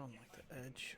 on like the edge.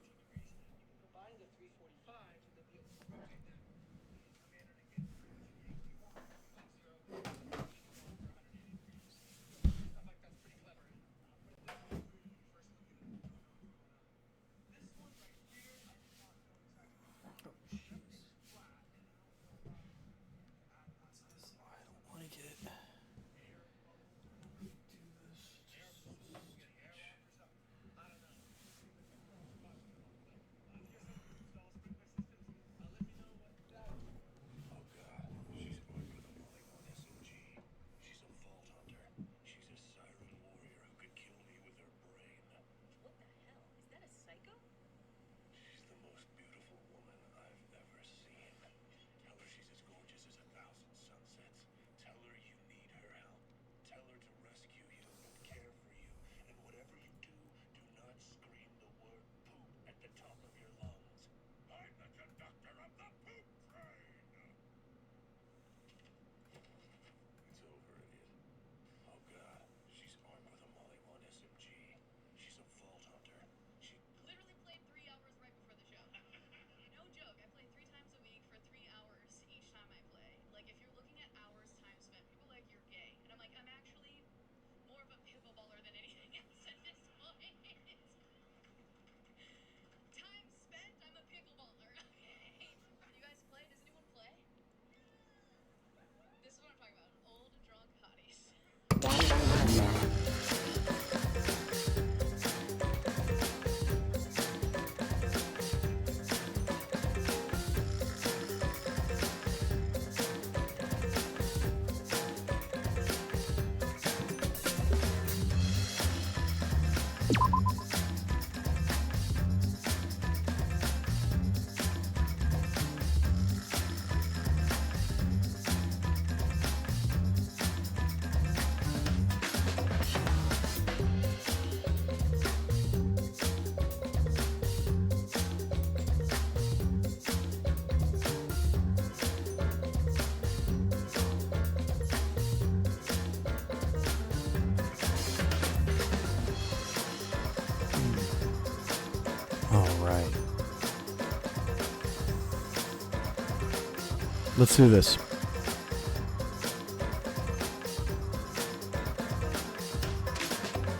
Let's do this.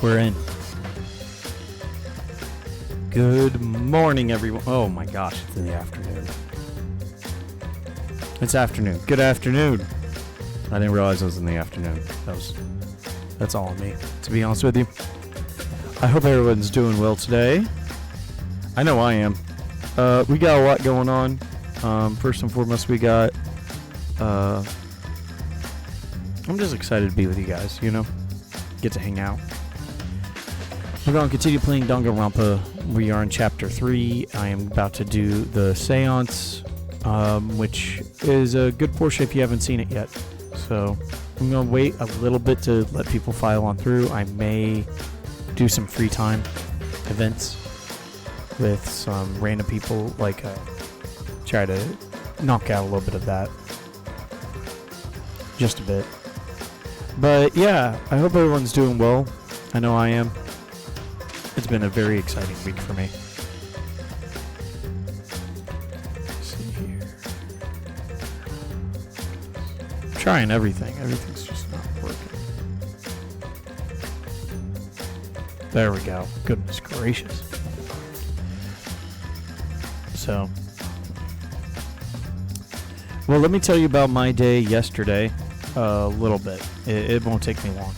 We're in. Good morning, everyone. Oh my gosh, it's in the afternoon. It's afternoon. Good afternoon. I didn't realize it was in the afternoon. That's all on me, to be honest with you. I hope everyone's doing well today. I know I am. We got a lot going on. First and foremost, we got I'm just excited to be with you guys, you know, get to hang out. We're going to continue playing Danganronpa. We are in Chapter 3. I am about to do the Seance, which is a good portion if you haven't seen it yet. So I'm going to wait a little bit to let people file on through. I may do some free time events with some random people, like try to knock out a little bit of that. Just a bit. But yeah, I hope everyone's doing well. I know I am. It's been a very exciting week for me. Let's see here. I'm trying everything. Everything's just not working. There we go. Goodness gracious. So, well, let me tell you about my day yesterday a little bit. It won't take me long,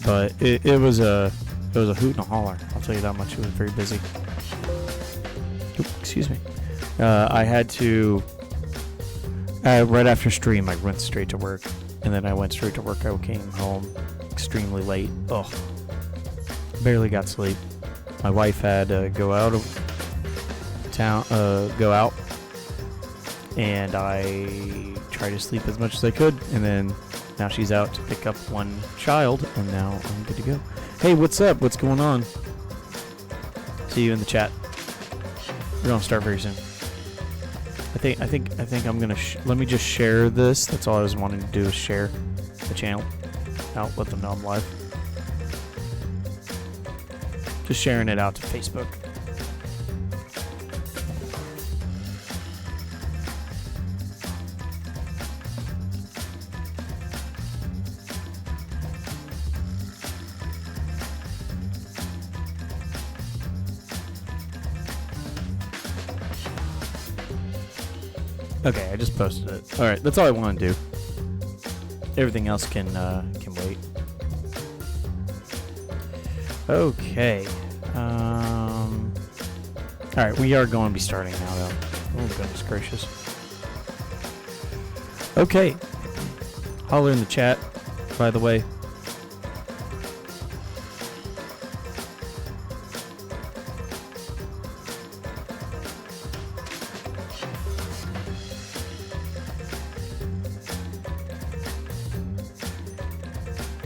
but it was a hoot and a holler. I'll tell you that much. It was very busy. Oop, excuse me. I had to right after stream. I went straight to work, and then I went straight to work. I came home extremely late. Ugh, barely got sleep. My wife had to go out of town, and I tried to sleep as much as I could, and then now she's out to pick up one child, and now I'm good to go. Hey, what's up? What's going on? See you in the chat. We're gonna start very soon. I think I'm gonna let me just share this. That's all I was wanting to do, is share the channel out, let them know I'm live. Just sharing it out to Facebook. Okay, I just posted it. All right, that's all I want to do. Everything else can wait. Okay. All right, we are going to be starting now, though. Oh, goodness gracious. Okay. Holler in the chat, by the way.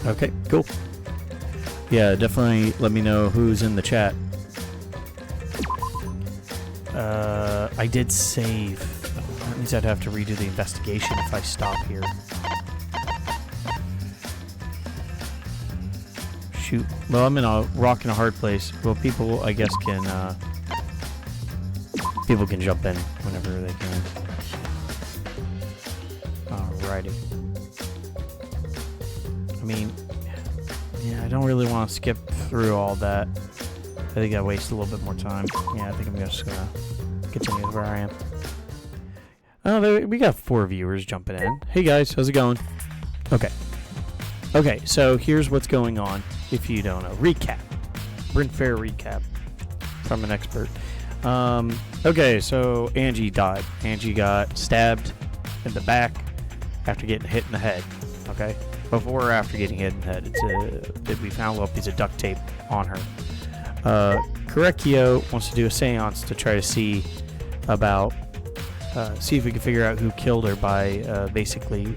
Okay, cool. Yeah, definitely let me know who's in the chat. I did save. That means I'd have to redo the investigation if I stop here. Shoot. Well, I'm in a rock and a hard place. Well, people, I guess, can... people can jump in whenever they can. Alrighty. I mean... Yeah, I don't really want to skip through all that. I think I waste a little bit more time. Yeah, I think I'm just gonna continue where I am. Oh, we got 4 viewers jumping in. Hey guys, how's it going? Okay. Okay, so here's what's going on, if you don't know. Recap. Bryn Fair recap from an expert. Okay, so Angie died. Angie got stabbed in the back after getting hit in the head. Okay? Before or after getting hit in the head. We found a little piece of duct tape on her. Correcchio wants to do a seance to try to see about, see if we can figure out who killed her by basically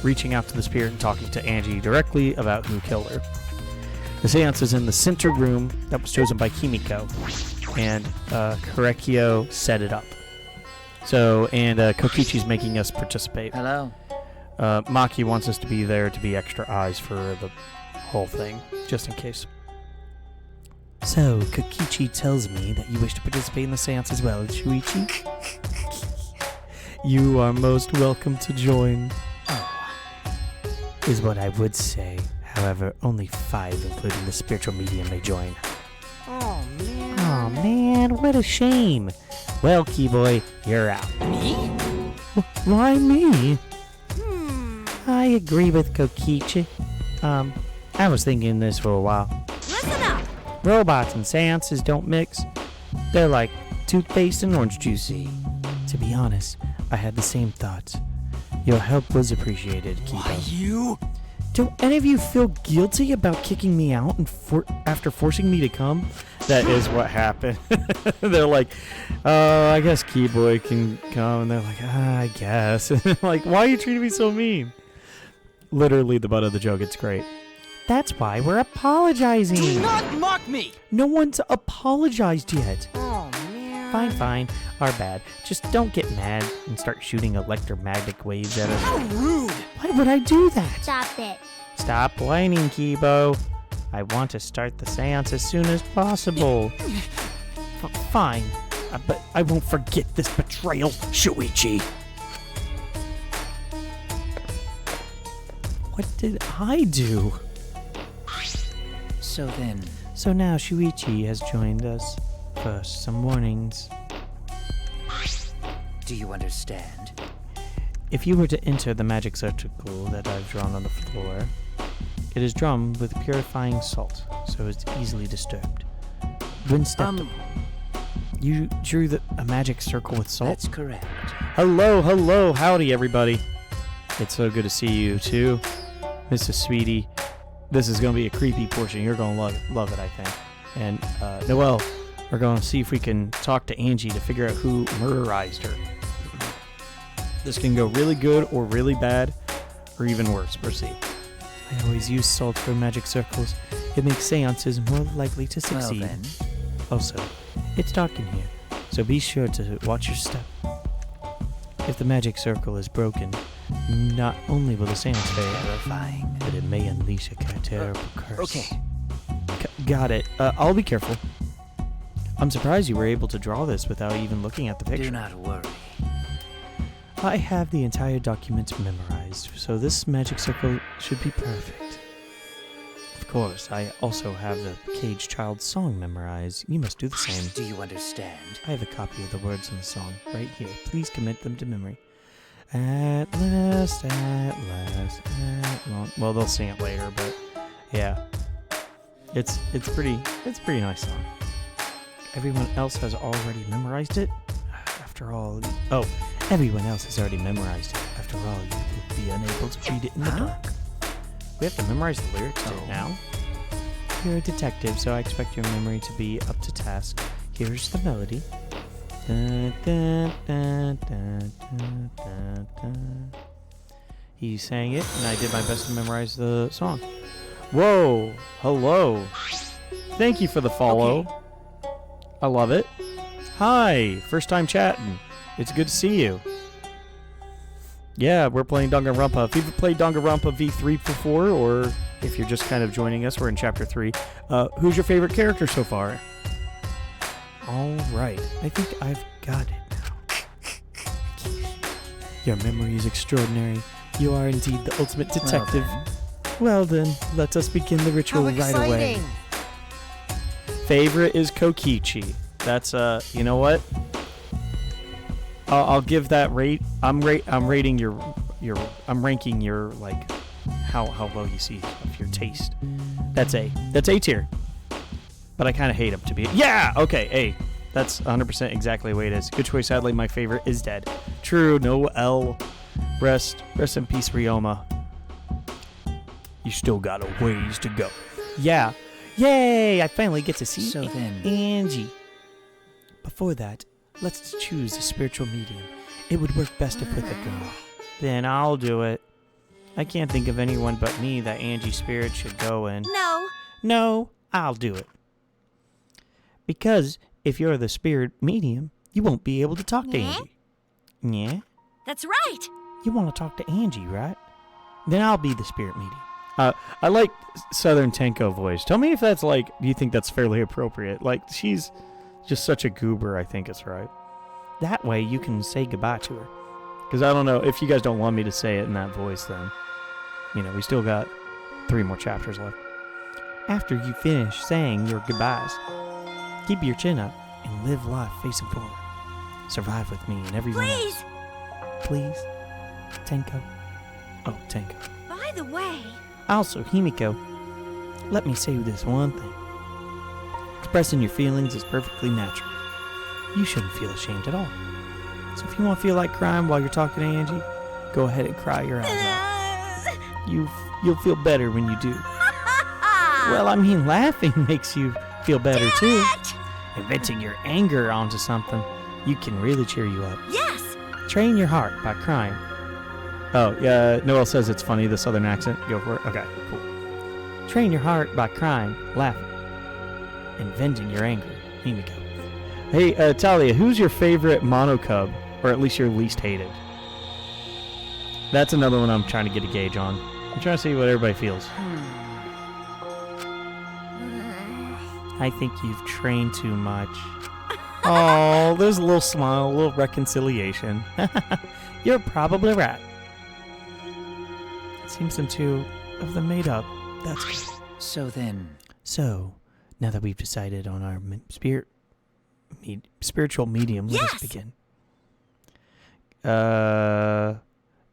reaching out to the spirit and talking to Angie directly about who killed her. The seance is in the center room that was chosen by Kimiko, and Correcchio set it up. So, and Kokichi's making us participate. Hello. Maki wants us to be there to be extra eyes for the whole thing, just in case. So, Kokichi tells me that you wish to participate in the seance as well, Shuichi. You are most welcome to join. Oh, is what I would say. However, only 5, including the spiritual medium, may join. Oh, man. Oh, man, what a shame. Well, Keyboy, you're out. Me? Why me? I agree with Kokichi. I was thinking this for a while. Listen up! Robots and seances don't mix. They're like toothpaste and orange juice. To be honest, I had the same thoughts. Your help was appreciated, Kiba. Why you? Don't any of you feel guilty about kicking me out and after forcing me to come? That is what happened. They're like, I guess Keyboy can come. And they're like, I guess. Like, why are you treating me so mean? Literally the butt of the joke. It's great. That's why we're apologizing. Do not mock me! No one's apologized yet. Oh, man. Fine, fine. Our bad. Just don't get mad and start shooting electromagnetic waves at us. How rude! Why would I do that? Stop it. Stop whining, Kibo. I want to start the seance as soon as possible. Fine. But I won't forget this betrayal, Shuichi. What did I do? So now Shuichi has joined us. First, some warnings. do you understand? If you were to enter the magic circle that I've drawn on the floor, it is drawn with purifying salt, so it's easily disturbed. When stepped you drew a magic circle with salt? That's correct. Hello, howdy everybody. It's so good to see you too. Mrs. Sweetie. This is going to be a creepy portion. You're going to love it, I think. And Noelle, we're going to see if we can talk to Angie to figure out who murderized her. This can go really good or really bad, or even worse. We'll see. I always use salt for magic circles. It makes seances more likely to succeed. Well then. Also, it's dark in here, so be sure to watch your step. If the magic circle is broken, not only will the seance fail, Terrifying. but it may unleash a terrible curse. Okay. Got it. I'll be careful. I'm surprised you were able to draw this without even looking at the picture. Do not worry. I have the entire document memorized, so this magic circle should be perfect. Of course, I also have the Cage Child song memorized. You must do the same. Do you understand? I have a copy of the words in the song right here. Please commit them to memory. At last, at long. Well, they'll sing it later, but yeah, it's pretty nice song. Everyone else has already memorized it. After all, everyone else has already memorized it. After all, you will be unable to read it in the dark. We have to memorize the lyrics to it now. You're a detective, so I expect your memory to be up to task. Here's the melody. Dun, dun, dun, dun, dun, dun, dun. He sang it, and I did my best to memorize the song. Whoa! Hello! Thank you for the follow. Okay. I love it. Hi! First time chatting. It's good to see you. Yeah, we're playing Danganronpa. If you've played Danganronpa V3 before, or if you're just kind of joining us, we're in Chapter 3. Who's your favorite character so far? Alright, I think I've got it now. Your memory is extraordinary. You are indeed the ultimate detective. Well then, let us begin the ritual right away. Favorite is Kokichi. That's, you know what? I'll give that rate. I'm ranking your like how low you see of your taste. That's A. That's A tier. But I kind of hate him to be. Yeah. Okay. A. That's 100% exactly the way it is. Good choice. Sadly, my favorite is dead. True. No L. Rest in peace, Ryoma. You still got a ways to go. Yeah. Yay! I finally get to see So then, Angie. Before that, let's choose a spiritual medium. It would work best if with a girl. Then I'll do it. I can't think of anyone but me that Angie's spirit should go in. No, I'll do it. Because if you're the spirit medium, you won't be able to talk to Angie. Yeah? That's right. You want to talk to Angie, right? Then I'll be the spirit medium. I like Southern Tenko voice. Tell me if that's do you think that's fairly appropriate? Like, she's just such a goober, I think it's right. That way you can say goodbye to her. Because I don't know, if you guys don't want me to say it in that voice, then, we still got 3 more chapters left. After you finish saying your goodbyes, keep your chin up and live life facing forward. Survive with me and everyone else. Please. Tenko. Oh, Tenko. By the way... Also, Himiko, let me say this one thing. Expressing your feelings is perfectly natural. You shouldn't feel ashamed at all. So if you want to feel like crying while you're talking to Angie, go ahead and cry your eyes out. You'll feel better when you do. Well, I mean, laughing makes you feel better too. And venting your anger onto something, you can really cheer you up. Yes! Train your heart by crying. Oh, yeah, Noel says it's funny, the southern accent. Go for it. Okay, cool. Train your heart by crying, laughing, and venting your anger. Himiko. Hey, Talia, who's your favorite monocub? Or at least your least hated? That's another one I'm trying to get a gauge on. I'm trying to see what everybody feels. I think you've trained too much. Oh, there's a little smile, a little reconciliation. You're probably right. It seems them two of them made up. That's good. so then, So, now that we've decided on our spiritual medium, let us begin.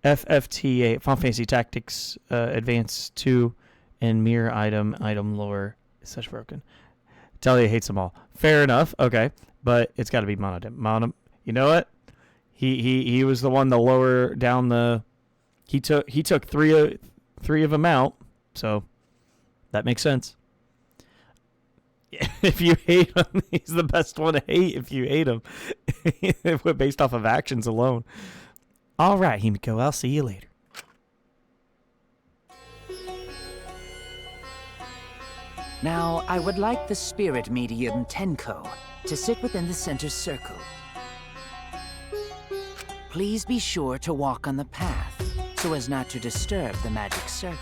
FFTA, Final Fantasy Tactics Advance 2, and Mirror Item Lore is such broken. Talia hates them all. Fair enough, okay, but it's got to be Monodim. You know what? He was the one to lower down the. He took three of them out, so that makes sense. If you hate him, he's the best one to hate if you hate him. Based off of actions alone. All right, Himiko, I'll see you later. now I would like the spirit medium Tenko to sit within the center circle. Please be sure to walk on the path so as not to disturb the magic circle.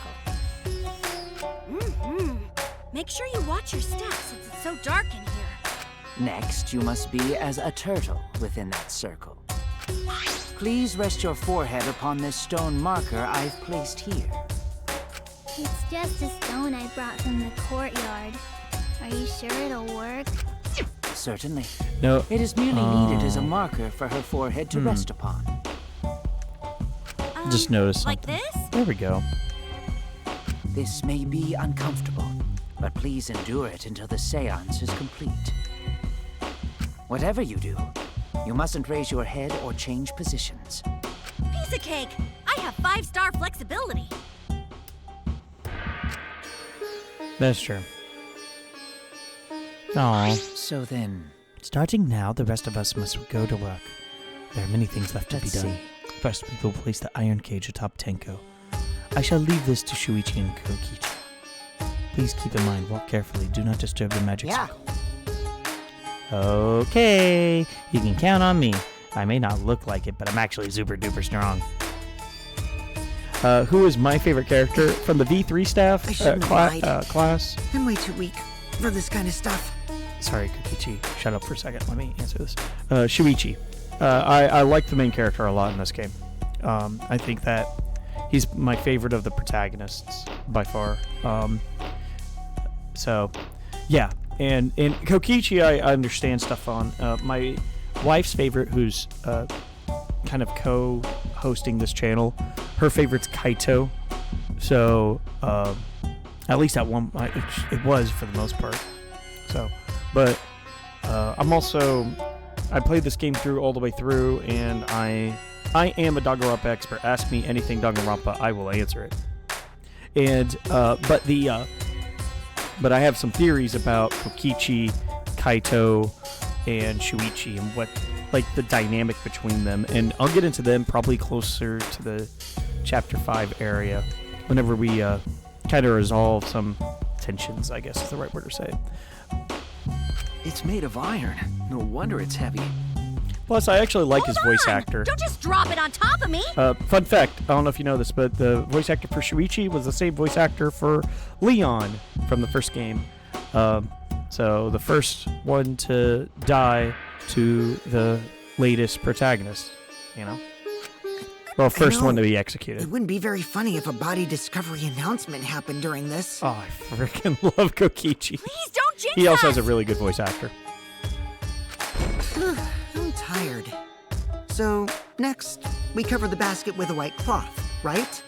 Make sure you watch your steps since it's so dark in here. Next, you must be as a turtle within that circle. Please rest your forehead upon this stone marker I've placed here. It's just a stone I brought from the courtyard. Are you sure it'll work? Certainly. No. It is merely needed as a marker for her forehead to rest upon. Just notice Like something. this? There we go. This may be uncomfortable, but please endure it until the seance is complete. Whatever you do, you mustn't raise your head or change positions. Piece of cake. I have 5-star flexibility. That's true. Aww. So then, Starting now, the rest of us must go to work. There are many things left to be let's done. see. First, we will place the iron cage atop Tenko. I shall leave this to Shuichi and Kokichi. Please keep in mind, walk carefully. Do not disturb the magic Yeah. circle. Okay, you can count on me. I may not look like it, but I'm actually super duper strong. Who is my favorite character from the V3 staff I shouldn't have lied. class? I'm way too weak for this kind of stuff. Sorry, Kokichi. Shut up for a second. Let me answer this. Shuichi. I like the main character a lot in this game. I think that he's my favorite of the protagonists by far. So, yeah. And Kokichi, I understand stuff on. My wife's favorite, who's kind of co-hosting this channel, her favorite's Kaito. So, at least at one, it was for the most part. So, but I'm also, I played this game through all the way through, and I am a Danganronpa expert. Ask me anything Danganronpa, I will answer it. And but I have some theories about Kokichi, Kaito, and Shuichi, and what, like, the dynamic between them. And I'll get into them probably closer to the Chapter 5 area, whenever we kind of resolve some tensions, I guess is the right word to say. It's made of iron. No wonder it's heavy. Plus, I actually like his Hold voice on! actor. Don't just drop it on top of me. Fun fact, I don't know if you know this, but the voice actor for Shuichi was the same voice actor for Leon from the first game. So the first one to die to the latest protagonist, you know? Well, first know. one to be It executed. wouldn't be very funny if a body discovery announcement happened during this. Oh, I freaking love Kokichi. Please don't jinx He also us. has a really good voice actor. I'm tired. So, next, we cover the basket with a white cloth, right?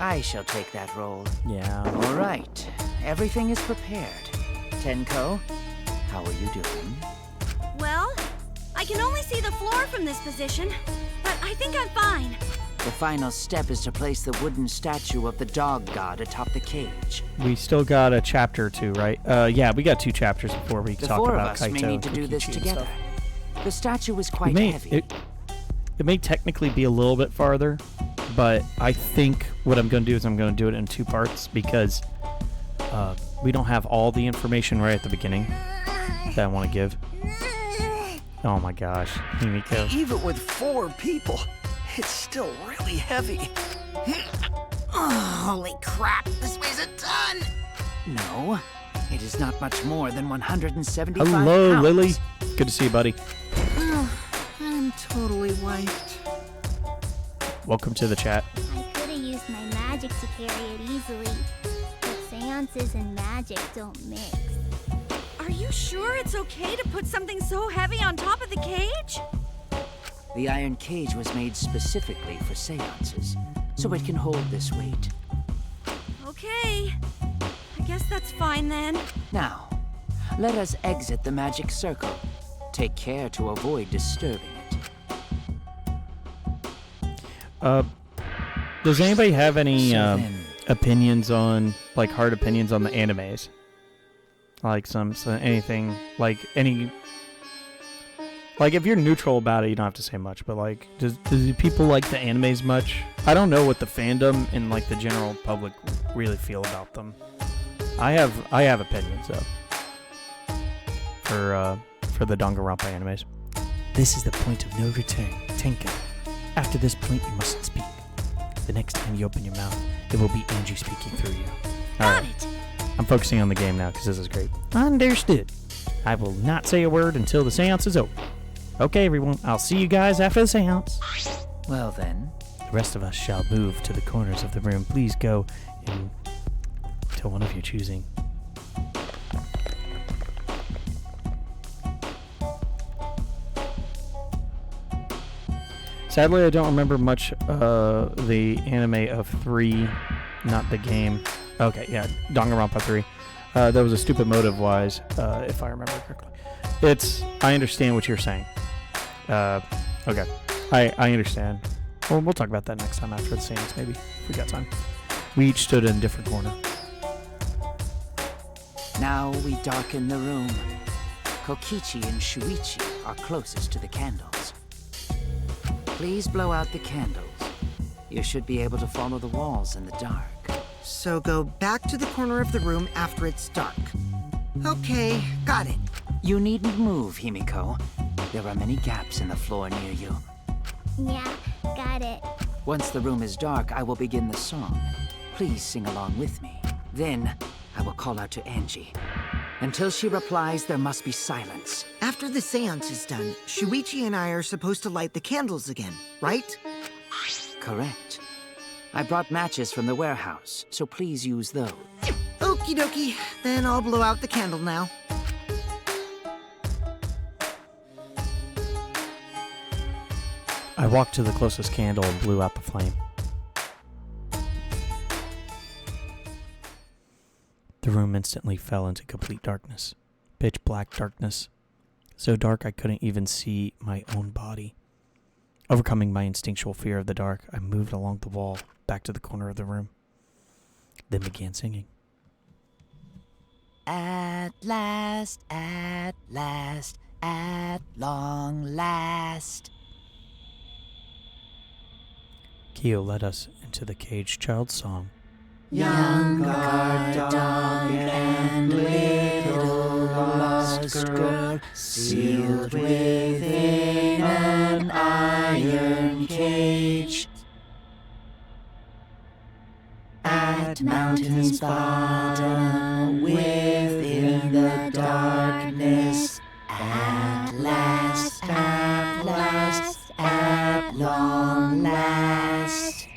I shall take that role. Yeah. All right, everything is prepared. Tenko, how are you doing? Well, I can only see the floor from this position, but I think I'm fine. The final step is to place the wooden statue of the dog god atop the cage. We still got a chapter or two, right? Yeah, we got 2 chapters before we The talk four of about us Kaito, may need to do Kokichi, this and together. stuff. The statue is quite It heavy. may technically be a little bit farther, but I think what I'm going to do is I'm going to do it in 2 parts because we don't have all the information right at the beginning that I want to give. Oh my gosh, Himiko. Even with 4 people, it's still really heavy. Oh, holy crap, this weighs a ton! No, it is not much more than 175 Hello, pounds. Lily. Good to see you, buddy. I'm totally wiped. Welcome to the chat. I could have used my magic to carry it easily, but seances and magic don't mix. Are you sure it's okay to put something so heavy on top of the cage? The iron cage was made specifically for seances, so it can hold this weight. Okay. I guess that's fine then. Now, let us exit the magic circle. Take care to avoid disturbing it. Does anybody have any So then- opinions on, like, hard opinions on the animes? Like anything, like any, like, if you're neutral about it, you don't have to say much. But like, does people like the animes much? I don't know what the fandom and like the general public really feel about them. I have opinions though. For the Danganronpa animes. This is the point of no return, Tenko. After this point, you mustn't speak. The next time you open your mouth, it will be Angie speaking through you. Got it. I'm focusing on the game now because this is great. Understood. I will not say a word until the seance is over. Okay, everyone. I'll see you guys after the seance. Well then, The rest of us shall move to the corners of the room. Please go in to one of your choosing. Sadly, I don't remember much the anime of 3, not the game. Okay, yeah, Danganronpa 3. That was a stupid motive-wise, if I remember correctly. I understand what you're saying. Okay, I understand. Well, we'll talk about that next time after the seance, maybe, if we got time. We each stood in a different corner. Now we darken the room. Kokichi and Shuichi are closest to the candles. Please blow out the candles. You should be able to follow the walls in the dark. So go back to the corner of the room after it's dark. Okay, got it. You needn't move, Himiko. There are many gaps in the floor near you. Yeah, got it. Once the room is dark, I will begin the song. Please sing along with me. Then, I will call out to Angie. Until she replies, there must be silence. After the seance is done, Shuichi and I are supposed to light the candles again, right? Correct. I brought matches from the warehouse, so please use those. Okie dokie, then I'll blow out the candle now. I walked to the closest candle and blew out the flame. The room instantly fell into complete darkness. Pitch black darkness. So dark I couldn't even see my own body. Overcoming my instinctual fear of the dark, I moved along the wall, back to the corner of the room, then began singing. At last, at long last. Kyo led us into the Caged Child song. Young guard dog and little lost girl, sealed within an iron cage. At mountain's bottom, within the darkness, at last, at long last.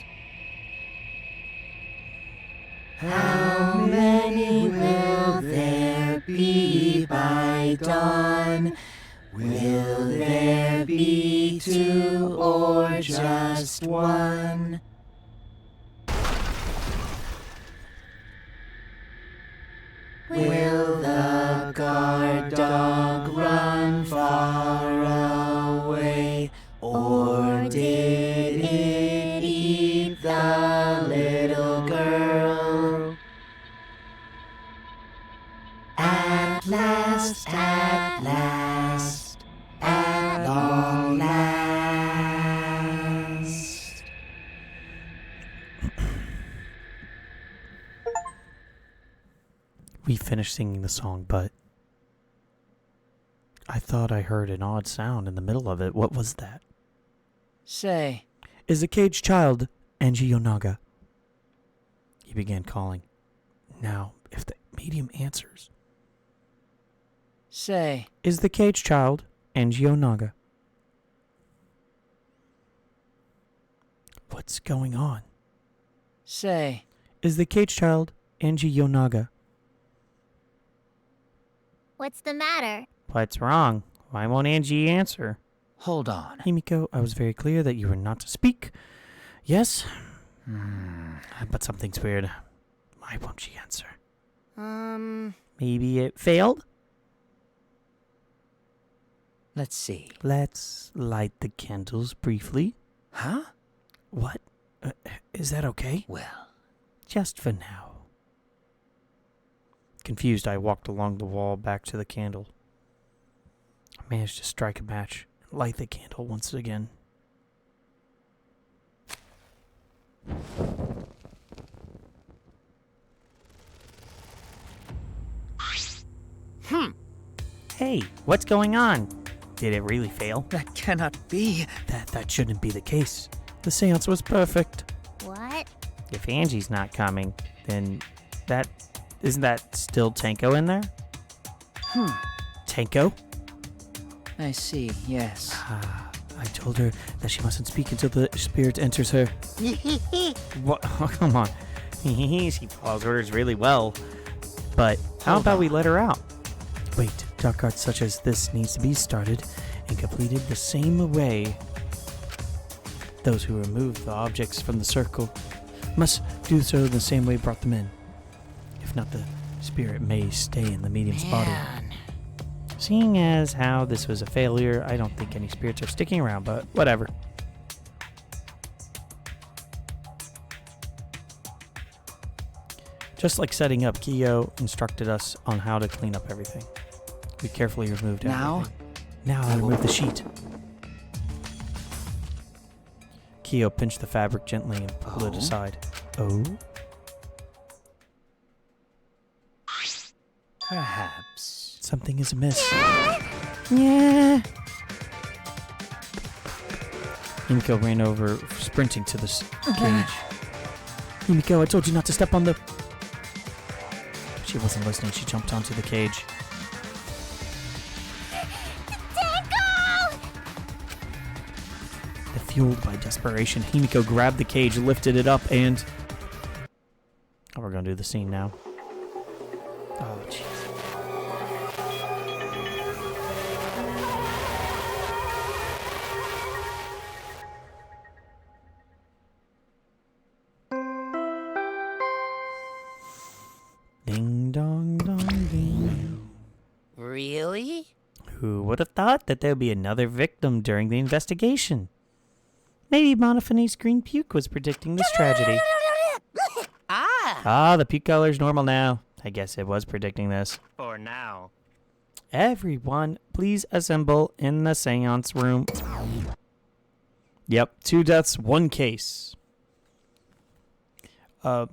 How many will there be by dawn? Will there be 2 or just 1? Will the guard dog run far away, or did it eat the little girl? At last, at long last. We finished singing the song, but I thought I heard an odd sound in the middle of it. What was that? Say. Is the Caged Child Angie Yonaga? He began calling. Now, if the medium answers. Say. Is the Caged Child Angie Yonaga? What's going on? Say. Is the Caged Child Angie Yonaga? What's the matter? What's wrong? Why won't Angie answer? Hold on. Himiko, I was very clear that you were not to speak. Yes? But something's weird. Why won't she answer? Maybe it failed? Let's see. Let's light the candles briefly. Huh? What? Is that okay? Well. Just for now. Confused, I walked along the wall back to the candle. I managed to strike a match and light the candle once again. Hey, what's going on? Did it really fail? That cannot be. That shouldn't be the case. The seance was perfect. What? If Angie's not coming, then isn't that still Tenko in there? Tenko? I see, yes. I told her that she mustn't speak until the spirit enters her. What? Oh, come on. She follows orders really well. But how about we let her out? Wait, dark arts such as this needs to be started and completed the same way. Those who remove the objects from the circle must do so the same way brought them in. If not, the spirit may stay in the medium's body. Seeing as how this was a failure, I don't think any spirits are sticking around, but whatever. Just like setting up, Kiyo instructed us on how to clean up everything. We carefully removed everything. Now I'll remove the sheet. Kiyo pinched the fabric gently and pulled it aside. Oh? Perhaps something is amiss. Yeah. Himiko ran over, sprinting to the cage. Himiko, I told you not to step on the... She wasn't listening. She jumped onto the cage. Fueled by desperation, Himiko grabbed the cage, lifted it up, and... Oh, we're gonna do the scene now. Oh, jeez. Ding dong dong ding. Really? Who would have thought that there'd be another victim during the investigation? Maybe Monophone's green puke was predicting this tragedy. The puke color's normal now. I guess it was predicting this. For now. Everyone, please assemble in the seance room. Yep, 2 deaths, 1 case. To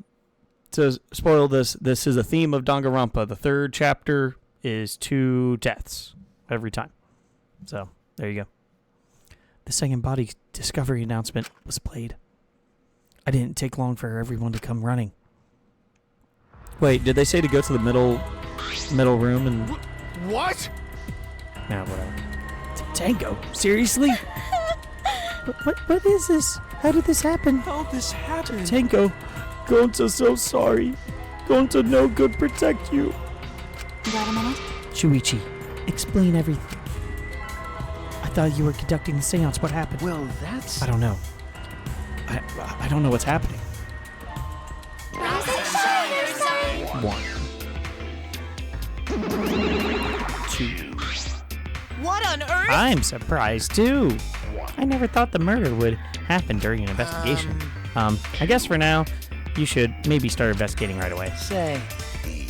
spoil this, this is a theme of Danganronpa. The 3rd chapter is 2 deaths every time. So, there you go. The second body discovery announcement was played. I didn't take long for everyone to come running. Wait, did they say to go to the middle room and... What? Nah, whatever. Tango? Seriously? What is this? How did this happen? How did this happen? Tango, Gonta's so sorry. Gonta no good protect you. Got a minute? Shuichi, explain everything. I thought you were conducting the seance. What happened? Well, that's... I don't know. I don't know what's happening. 1, 2. What on earth? I'm surprised too. I never thought the murder would happen during an investigation. I guess for now, you should maybe start investigating right away. Say,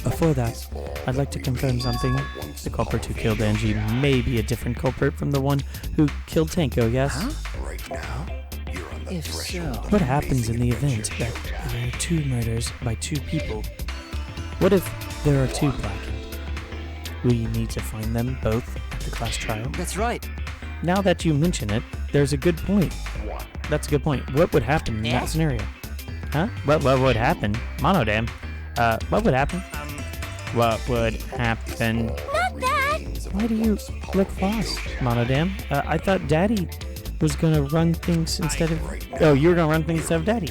Before that, I'd like to confirm something. The culprit who killed Angie may be a different culprit from the one who killed Tanko, yes? Right now, you're on the if so... threshold. What happens in the event that there are 2 murders by 2 people? What if there are 2 blackened? We need to find them both at the class trial. That's right. Now that you mention it, there's a good point. That's a good point. What would happen in that scenario? Huh? What would happen? Monodam. What would happen? What would happen? Not that! Why do you look lost, Monodam? I thought Daddy was gonna run things instead of... Oh, you were gonna run things instead of Daddy.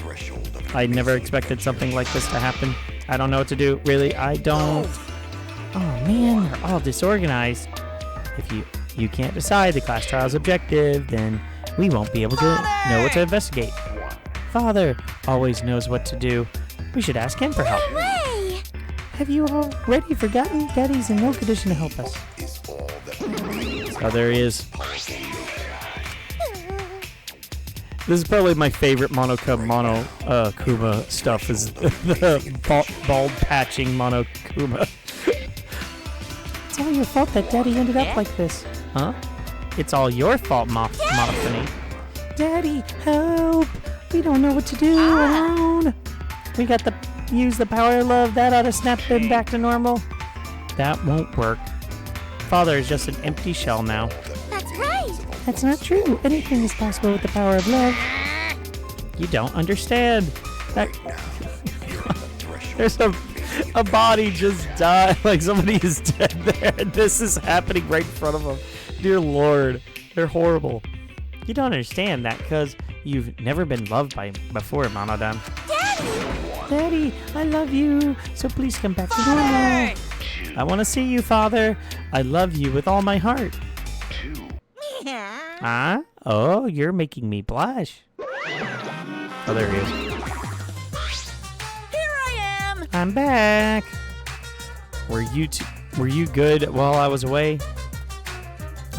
I never expected something like this to happen. I don't know what to do. Really, I don't... Oh man, they're all disorganized. If you can't decide the class trial's objective, then we won't be able to know what to investigate. Father always knows what to do. We should ask him for help. Way! Have you already forgotten? Daddy's in no condition to help us. Oh, there he is. This is probably my favorite Kuma stuff, is the bald patching Monokuma. It's all your fault that Daddy ended up like this. Huh? It's all your fault, Monophony. Daddy, help! We don't know what to do alone. We got to use the power of love. That ought to snap him back to normal. That won't work. Father is just an empty shell now. That's right! That's not true. Anything is possible with the power of love. You don't understand. There's a body just died. Like somebody is dead there. And this is happening right in front of them. Dear Lord. They're horrible. You don't understand that because you've never been loved by before, Monodam. Daddy! Daddy, I love you. So please come back to normal. I want to see you, Father. I love you with all my heart. Huh? Oh, you're making me blush. Oh, there he is. Here I am. I'm back. Were you good while I was away?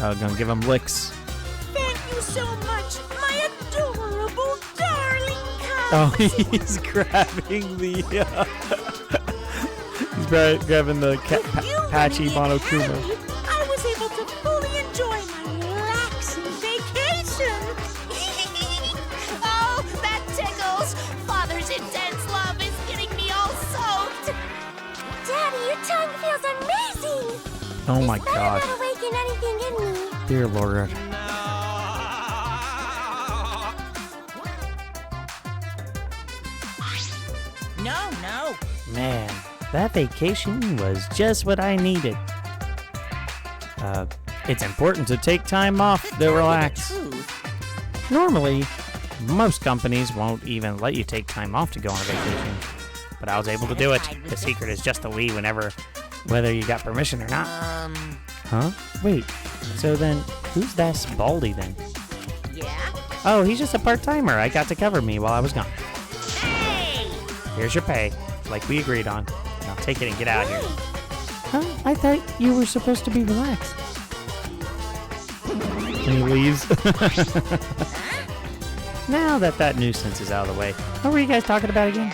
Oh, gonna give him licks. Thank you so much, my adorable darling cat. Oh, he's grabbing the. He's grabbing the patchy Monokuma. I was able to fully enjoy my relaxing vacation. Oh, that tickles. Father's intense love is getting me all soaked. Daddy, your tongue feels amazing! Oh my Better God. not awaken anything in me. Dear Lord. No. Man, that vacation was just what I needed. It's important to take time off to relax. Normally, most companies won't even let you take time off to go on a vacation. But I was able to do it. The secret is just to leave whether you got permission or not. Huh? Wait, so then, who's that Baldy then? Yeah? Oh, he's just a part-timer. I got to cover me while I was gone. Hey! Here's your pay, like we agreed on. Now take it and get out of here. Huh? I thought you were supposed to be relaxed. And he leaves. Now that nuisance is out of the way, what were you guys talking about again?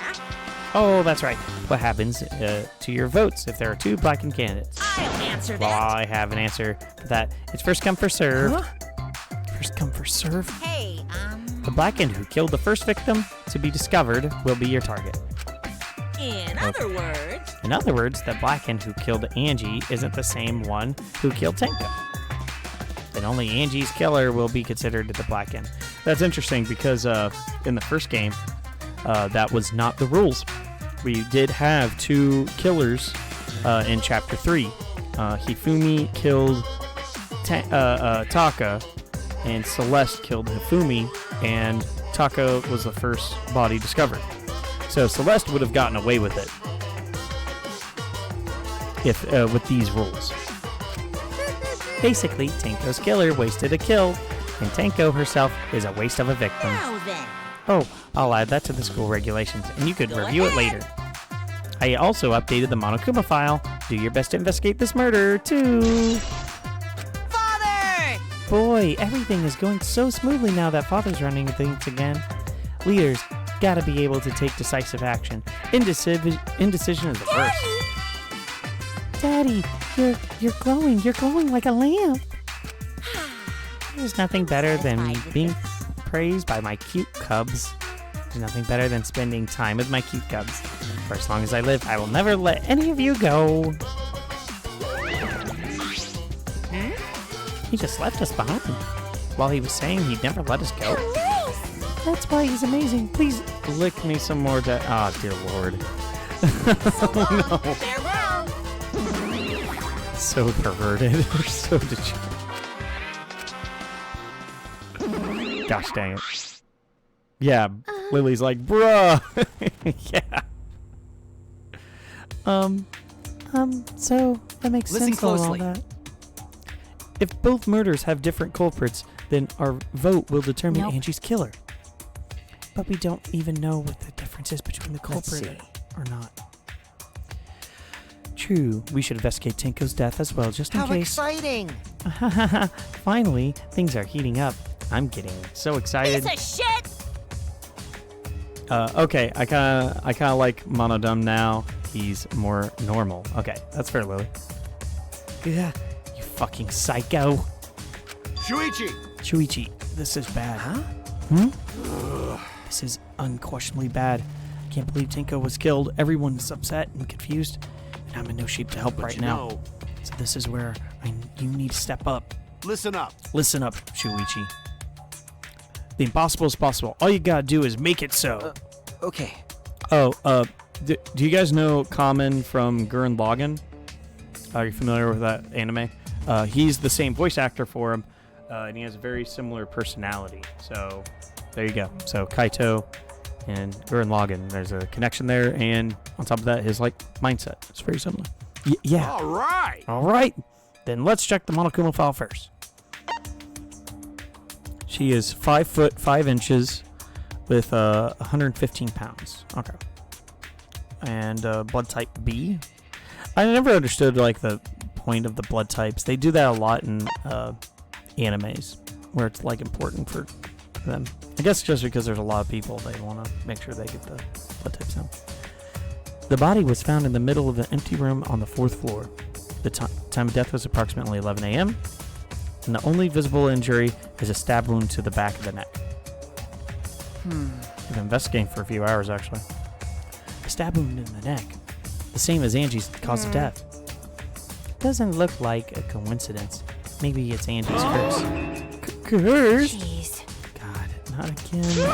Oh, that's right. What happens to your votes if there are two blackened candidates? I'll answer Well, that. I have an answer for that. It's first come, first serve. Huh? First come, first serve. Hey, The blackened who killed the first victim to be discovered will be your target. in other words, In other words, the blackened who killed Angie isn't the same one who killed Tenko. Then only Angie's killer will be considered the blackened. That's interesting because in the first game, that was not the rules. We did have two killers in Chapter 3. Hifumi killed Taka, and Celeste killed Hifumi, and Taka was the first body discovered. So Celeste would have gotten away with it if with these rules. Basically, Tenko's killer wasted a kill, and Tenko herself is a waste of a victim. now then. Oh, I'll add that to the school regulations, and you could Go review it ahead. later. I also updated the Monokuma file. Do your best to investigate this murder, too. Father! Boy, everything is going so smoothly now that Father's running things again. Leaders gotta be able to take decisive action. Indecision is the worst. Daddy, you're glowing. You're glowing like a lamp. There's nothing better than being praised by my cute cubs. There's nothing better than spending time with my cute cubs. For as long as I live, I will never let any of you go. He just left us behind. While he was saying he'd never let us go. That's why he's amazing. Please lick me some more. Oh, dear Lord. Oh, no. Farewell! So perverted. So degenerate. Gosh dang it. Yeah, Lily's like, bruh. Yeah. So that makes Listen sense on all closely. that. If both murders have different culprits, then our vote will determine Nope. Angie's killer. But we don't even know what the difference is between the Let's culprit see. or not. True, we should investigate Tenko's death as well, just in How case. exciting! Finally, things are heating up. I'm getting so excited. Piece of shit! Okay, I kinda like Monodum now. He's more normal. Okay, that's fair, Lily. Yeah, you fucking psycho. Shuichi! Shuichi, this is bad. Huh? This is unquestionably bad. I can't believe Tenko was killed. Everyone's upset and confused, and I'm in no shape to help right now. So this is where you need to step up. Listen up. Listen up, Shuichi. The impossible is possible. All you gotta do is make it so. Okay. Oh, do you guys know Kamen from Gurren Lagann? Are you familiar with that anime? He's the same voice actor for him, and he has a very similar personality. So, there you go. So, Kaito and Gurren Lagann. There's a connection there, and on top of that, his like mindset. It's very similar. Yeah. All right. All right. Then let's check the Monokuma file first. She is 5 foot 5 inches with 115 pounds. Okay. And blood type B. I never understood like the point of the blood types. They do that a lot in animes where it's like important for them. I guess just because there's a lot of people, they want to make sure they get the blood types down. The body was found in the middle of an empty room on the 4th floor. The time of death was approximately 11 a.m. And the only visible injury is a stab wound to the back of the neck. We've been investigating for a few hours, actually. A stab wound in the neck. The same as Angie's cause of death. Doesn't look like a coincidence. Maybe it's Angie's curse. Curse? Jeez. God, not again.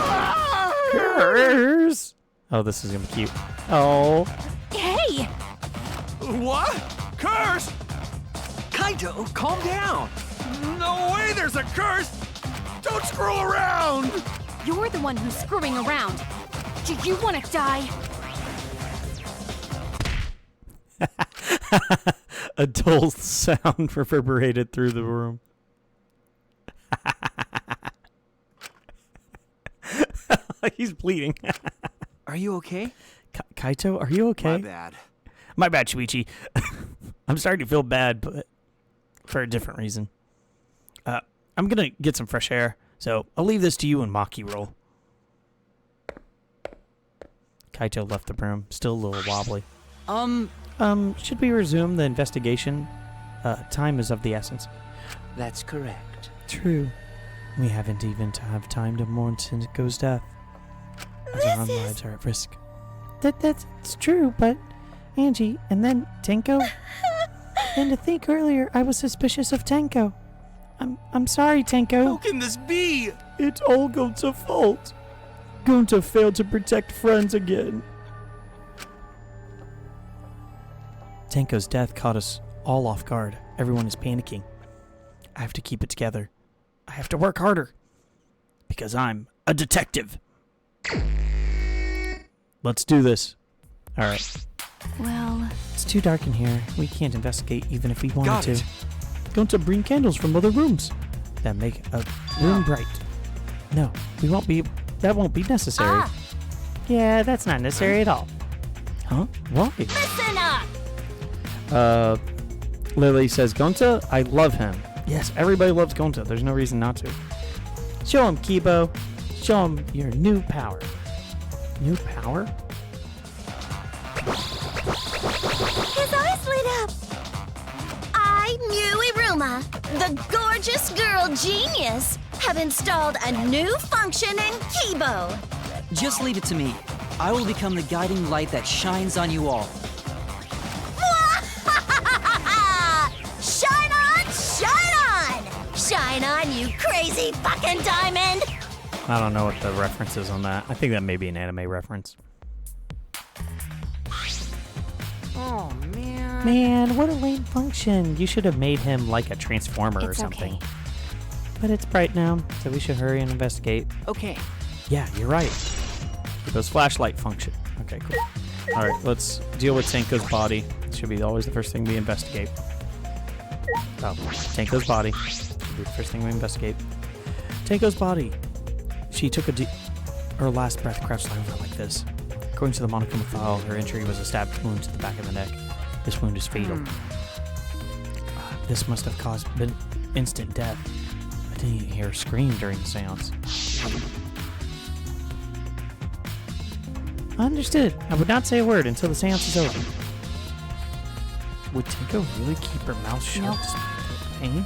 Curse! Oh, this is gonna be cute. Oh. Hey! What? Curse? Kaito, calm down. No way there's a curse! Don't screw around! You're the one who's screwing around. Do you want to die? A dull sound reverberated through the room. He's bleeding. Are you okay? Kaito, are you okay? My bad. My bad, Shuichi. I'm starting to feel bad, but for a different reason. I'm gonna get some fresh air, so I'll leave this to you and Maki roll. Kaito left the room, still a little wobbly. Should we resume the investigation? Time is of the essence. That's correct. True. We haven't even to have time to mourn Tenko's death. As our own lives are at risk. That's true, but Angie, and then Tenko? And to think earlier I was suspicious of Tenko. I'm sorry, Tenko. How can this be? It's all Gonta's fault. Gonta failed to protect friends again. Tenko's death caught us all off guard. Everyone is panicking. I have to keep it together. I have to work harder. Because I'm a detective. Let's do this. All right. Well, It's too dark in here. We can't investigate even if we wanted Got to. it. Going to bring candles from other rooms that make a room bright. No, we won't be. That won't be necessary. Yeah, that's not necessary at all. Huh? Why? listen up! Lily says, Gonta, I love him. Yes, everybody loves Gonta. There's no reason not to. Show him, Kibo. Show him your new power. New power? His eyes lit up. I, Mew Iruma, the gorgeous girl genius, have installed a new function in Kibo. Just leave it to me. I will become the guiding light that shines on you all. Shine on, shine on! Shine on, you crazy fucking diamond! I don't know what the reference is on that. I think that may be an anime reference. Oh, man. Man, what a lame function. You should have made him like a transformer or It's something. okay. But it's bright now, so we should hurry and investigate. Okay. Yeah, you're right. Those flashlight function. Okay, cool. All right, let's deal with Tenko's body. It should be always the first thing we investigate. Oh, Tenko's body. Should be the first thing we investigate. Tenko's body. She took her last breath crouched over like this. According to the Monokuma file, her injury was a stab wound to the back of the neck. This wound is fatal. This must have caused instant death. I didn't even hear her scream during the seance. Understood. I would not say a word until the seance is over. Would Tenko really keep her mouth shut Nope. despite the pain?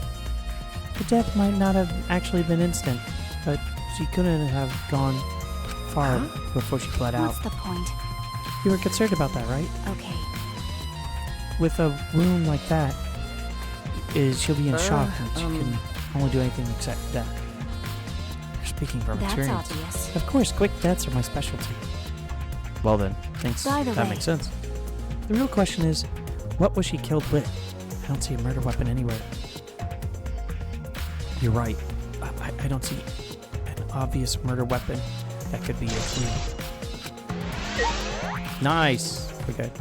The death might not have actually been instant, but she couldn't have gone far before she bled out. What's the point? You were concerned about that, right? Okay. With a wound like that, she'll be in shock and she can only do anything except death. You're speaking from That's experience. obvious. Of course, quick deaths are my specialty. Well then, thanks. By the That way- makes sense. The real question is, what was she killed with? I don't see a murder weapon anywhere. You're right. I don't see an obvious murder weapon that could be a clue. Nice. Okay.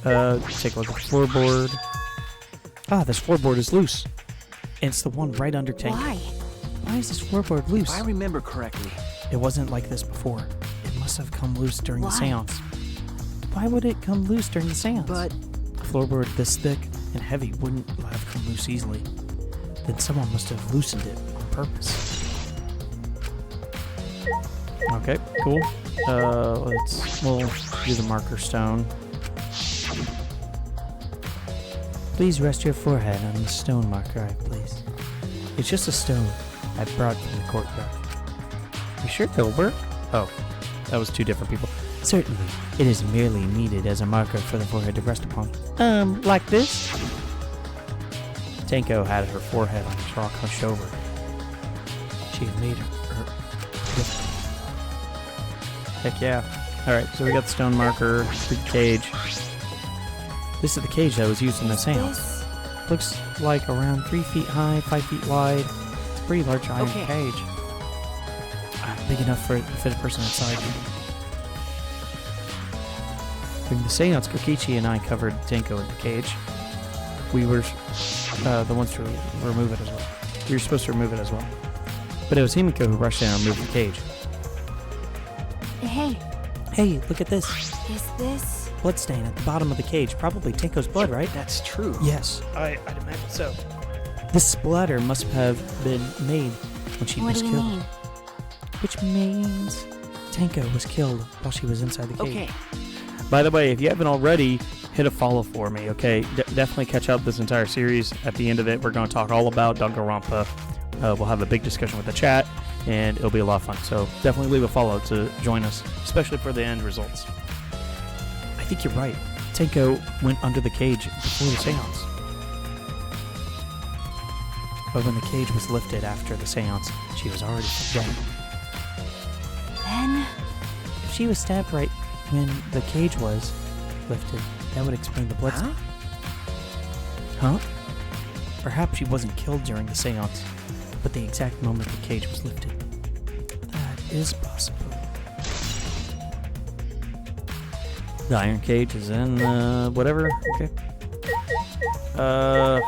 Take a look at the floorboard. Ah, this floorboard is loose. And it's the one right under Tank. Why is this floorboard loose? If I remember correctly, It wasn't like this before. It must have come loose during the seance. Why would it come loose during the seance? but A floorboard this thick and heavy wouldn't have come loose easily. Then someone must have loosened it on purpose. Okay, cool. We'll do the marker stone. Please rest your forehead on the stone marker I've placed. It's just a stone I brought from the courtyard. You sure it'll work? Oh, that was two different people. Certainly, it is merely needed as a marker for the forehead to rest upon. Like this? Tenko had her forehead on the rock hunched over. She had made her Heck yeah. Alright, so we got the stone marker, the cage. This is the cage that was used in the seance. Looks like around 3 feet high, 5 feet wide. It's a pretty large iron cage. Big enough for it to fit a person inside. During the seance, Kokichi and I covered Tenko in the cage. We were the ones to remove it as well. We were supposed to remove it as well. But it was Himiko who rushed in and removed the cage. Hey, Hey, look at this. is this? Bloodstain at the bottom of the cage. Probably Tenko's blood, right? that's true. Yes, I'd imagine so. This splatter must have been made when she What was do you killed. mean? Which means Tenko was killed while she was inside the cage. Okay. By the way, if you haven't already, hit a follow for me, okay? Definitely catch up this entire series. At the end of it, we're going to talk all about Danganronpa. We'll have a big discussion with the chat, and it'll be a lot of fun. So definitely leave a follow to join us, especially for the end results. I think you're right. Tenko went under the cage before the seance. But when the cage was lifted after the seance, she was already dead. Then If she was stabbed right when the cage was lifted, that would explain the bloodstain. Huh? Perhaps she wasn't killed during the seance, but the exact moment the cage was lifted. That is possible. The iron cage is in, whatever. Okay. I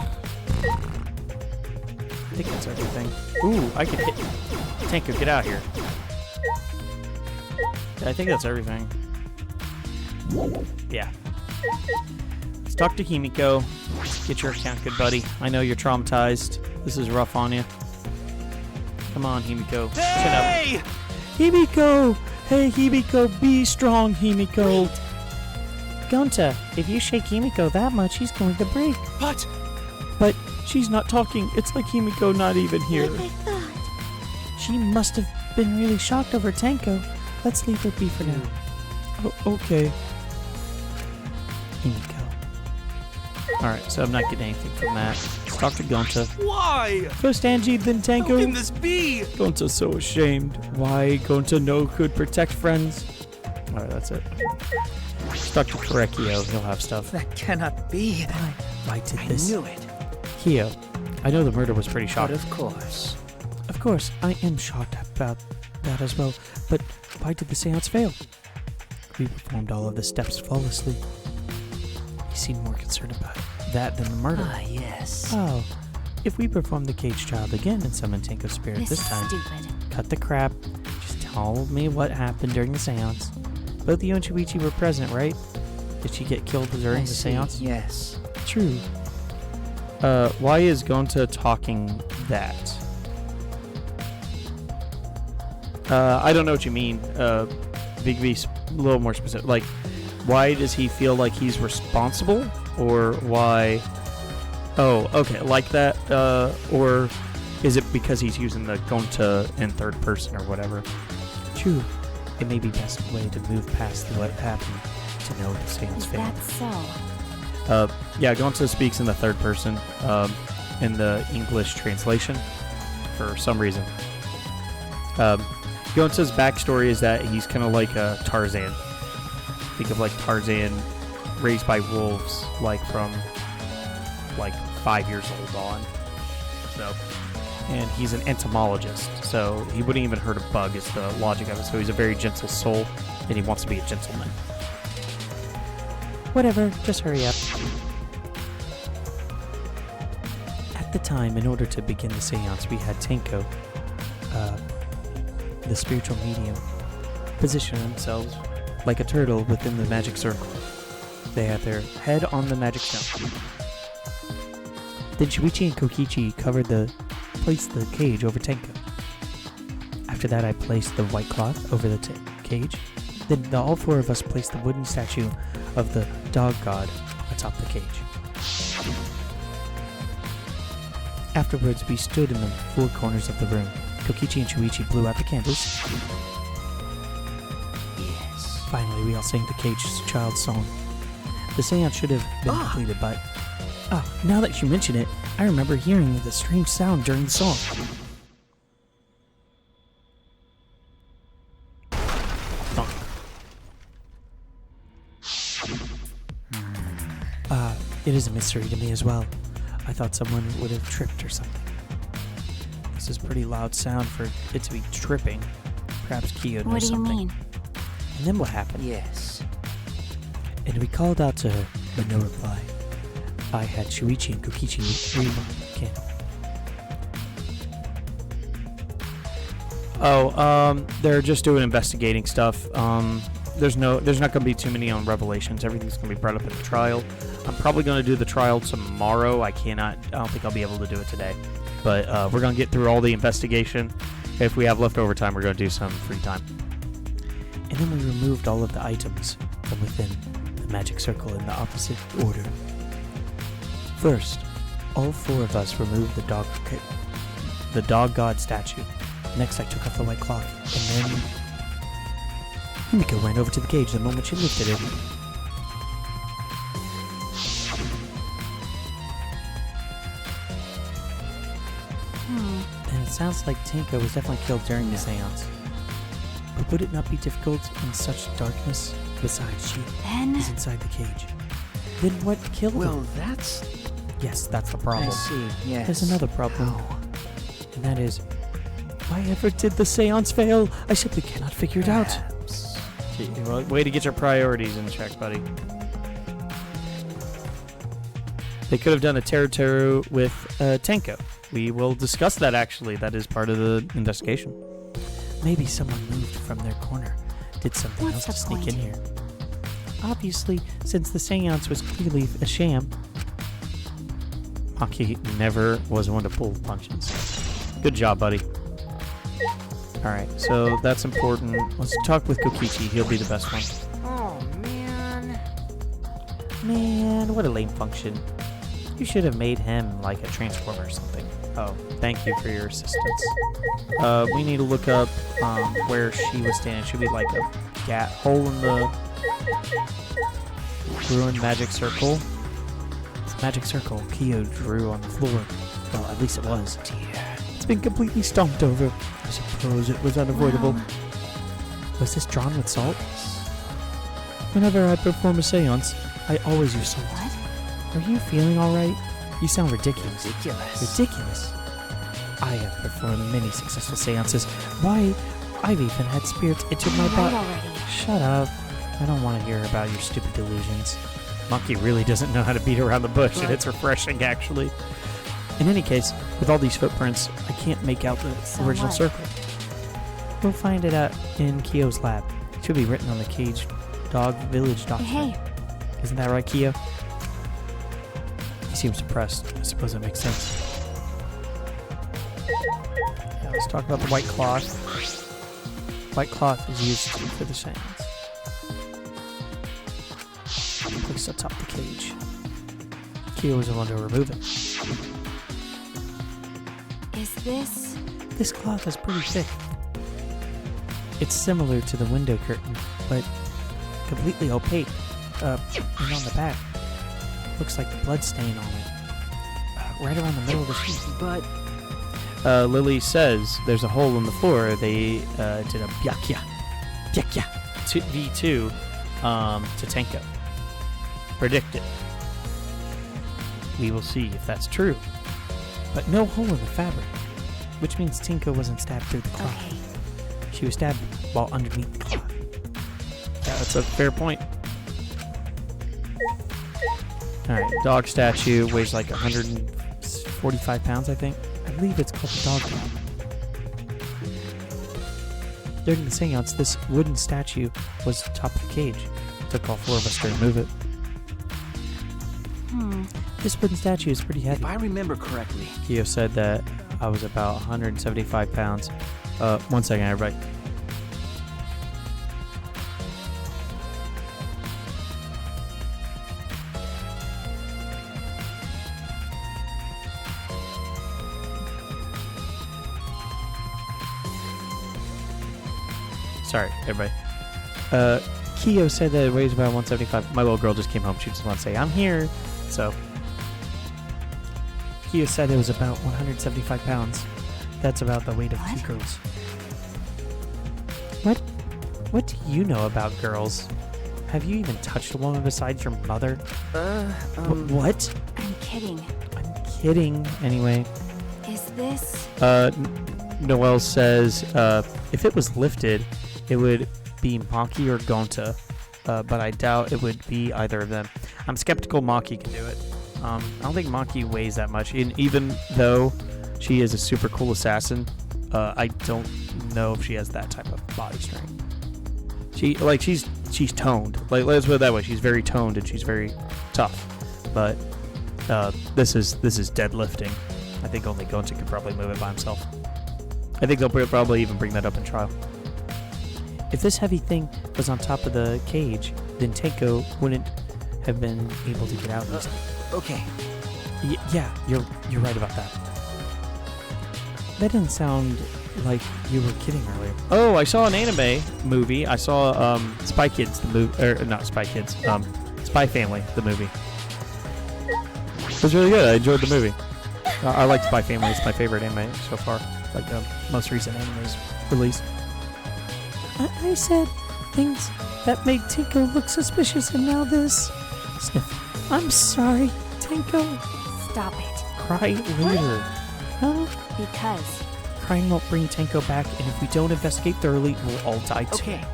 think that's everything. Ooh, I can hit. Tenko, get out here. I think that's everything. Yeah. Let's talk to Himiko. Get your account good, buddy. I know you're traumatized. This is rough on you. Come on, Himiko. Hey! Chin up. Himiko! Hey, Himiko, be strong, Himiko. Gonta, if you shake Himiko that much, he's going to break. But But she's not talking. It's like Himiko not even here. like I thought. She must have been really shocked over Tenko. Let's leave her be for now. Oh, okay. Himiko. Alright, so I'm not getting anything from that. Let's talk to Gonta. why? First Angie, then How can Tenko. this be? Gonta's so ashamed. Why Gonta no could protect friends? Alright, that's it. Let's talk to Korekio. He'll have stuff. That cannot be. Why did I this? knew it. Kyo, I know the murder was pretty But shocking. of course. Of course, I am shocked about that as well. But why did the seance fail? We performed all of the steps flawlessly. He seemed more concerned about that than the murder. Ah, yes. Oh, if we perform the cage child again and summon Tenko's spirit This this is time, stupid. cut the crap. Just tell me what happened during the seance. Both you and Shuichi were present, right? Did she get killed during I the see, seance? yes. True. Why is Gonta talking that? I don't know what you mean. Big B, a little more specific. Like, why does he feel like he's responsible? Or why... Oh, okay, like that? Or is it because he's using the Gonta in third person or whatever? True. It may be best way to move past what happened to know the seance Is failed. that so? Yeah, Gonta speaks in the third person in the English translation for some reason. Gonta's backstory is that he's kind of like a Tarzan. Think of like Tarzan raised by wolves, like from like 5 years old on. So, and he's an entomologist, so he wouldn't even hurt a bug is the logic of it. So he's a very gentle soul, and he wants to be a gentleman. Whatever, just hurry up. At the time, in order to begin the seance, we had Tenko, the spiritual medium, position themselves like a turtle within the magic circle. They had their head on the magic stone. Then Shuichi and Kokichi placed the cage over Tenko. After that, I placed the white cloth over the cage. Then all four of us placed the wooden statue of the dog god atop the cage. Afterwards, we stood in the four corners of the room. Kokichi and Shuichi blew out the candles. Yes. Finally, we all sang the cage's child song. The seance should have been completed, but... Oh, now that you mention it, I remember hearing the strange sound during the song. It is a mystery to me as well. I thought someone would have tripped or something. This is a pretty loud sound for it to be tripping. Perhaps Kyo knows something. What do you mean? And then what happened? Yes. And we called out to her, but no reply. I had Shuichi and Kokichi rewind the candle. They're just doing investigating stuff. There's not going to be too many on revelations. Everything's going to be brought up at the trial. I'm probably going to do the trial tomorrow. I don't think I'll be able to do it today. But we're going to get through all the investigation. If we have leftover time, we're going to do some free time. And then we removed all of the items from within the magic circle in the opposite order. First, all four of us removed the dog god statue. Next, I took off the white cloth, and then Himiko ran over to the cage the moment she lifted it. And it sounds like Tenko was definitely killed during the seance. But would it not be difficult in such darkness? Besides, she is inside the cage. Then what killed her? Well, that's... Yes, that's the problem. I see, yes. There's another problem. And that is, why ever did the seance fail? I simply cannot figure it out. Well, way to get your priorities in check, buddy. They could have done a Teru with Tenko. We will discuss that, actually. That is part of the investigation. Maybe someone moved from their corner, did something else to sneak in here. Obviously, since the seance was clearly a sham, Maki never was one to pull punches. Good job, buddy. Alright, so that's important. Let's talk with Kokichi. He'll be the best one. Oh, man. Man, what a lame function. You should have made him like a transformer or something. Oh, thank you for your assistance. We need to look up where she was standing. Should be like a hole in the ruined magic circle. Magic circle Kyo drew on the floor. Well, at least it was. It's been completely stomped over. I suppose it was unavoidable. Wow. Was this drawn with salt? Whenever I perform a seance, I always use salt. What? Are you feeling alright? You sound ridiculous. Ridiculous? I have performed many successful seances. Why, I've even had spirits enter my body. Shut up. I don't want to hear about your stupid delusions. Monkey really doesn't know how to beat around the bush, and it's refreshing, actually. In any case, with all these footprints, I can't make out the original circle. We'll find it out in Kyo's lab. It should be written on the Cage Dog Village document. Hey. Isn't that right, Kyo? He seems depressed. I suppose that makes sense. Yeah, let's talk about the white cloth. White cloth is used for the seance. Placed atop the cage. Kyo was the one to remove it. Is this? This cloth is pretty thick. It's similar to the window curtain, but completely opaque. And on the back, looks like the blood stain on it. Right around the middle of the sheet. But Lily says there's a hole in the floor. They did a byakya V2 to Tenko. Predict it. We will see if that's true. But no hole in the fabric, which means Tenko wasn't stabbed through the cloth. Okay. She was stabbed while underneath the cloth. Yeah, that's a fair point. Alright, dog statue weighs like 145 pounds, I think. I believe it's called the dog dog. During the seance, this wooden statue was top of the cage. It took all 4 of us to remove it. This wooden statue is pretty heavy. If I remember correctly, Kyo said that I was about 175 pounds. 1 second, everybody. Sorry, everybody. Kyo said that it weighs about 175. My little girl just came home. She just wants to say, I'm here. So, Kyo said it was about 175 pounds. That's about the weight of 2 girls. What do you know about girls? Have you even touched a woman besides your mother? What? I'm kidding. I'm kidding. Anyway. Is this... Noelle says, if it was lifted, it would be Maki or Gonta, but I doubt it would be either of them. I'm skeptical Maki can do it. I don't think Maki weighs that much, and even though she is a super cool assassin, I don't know if she has that type of body strength. She's toned. Like, let's put it that way. She's very toned and she's very tough. But this is deadlifting. I think only Gonta could probably move it by himself. I think they'll probably even bring that up in trial. If this heavy thing was on top of the cage, then Tenko wouldn't have been able to get out easily. okay. Yeah, you're right about that. That didn't sound like you were kidding earlier. Oh, I saw an anime movie. I saw Spy Kids, the movie, or not Spy Kids, Spy Family, the movie. It was really good. I enjoyed the movie. I like Spy Family. It's my favorite anime so far. Like the most recent animes released. I said things that made Tenko look suspicious, and now this. Sniff. I'm sorry, Tenko. Stop it. Cry later. Huh? Because... Crying won't bring Tenko back, and if we don't investigate thoroughly, we'll all die too. Okay.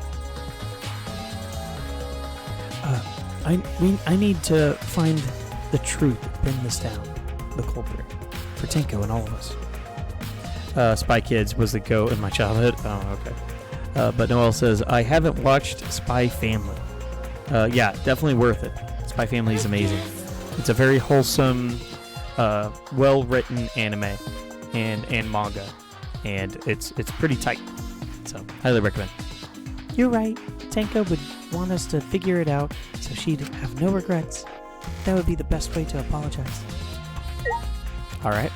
I need to find the truth, pin this down, the culprit, for Tenko and all of us. Spy Kids was the go in my childhood. Oh, okay. But Noelle says, I haven't watched Spy Family. Yeah, definitely worth it. Spy Family is amazing. It's a very wholesome, well-written anime and manga. And it's pretty tight. So, highly recommend. You're right. Tenko would want us to figure it out so she'd have no regrets. That would be the best way to apologize. Alright.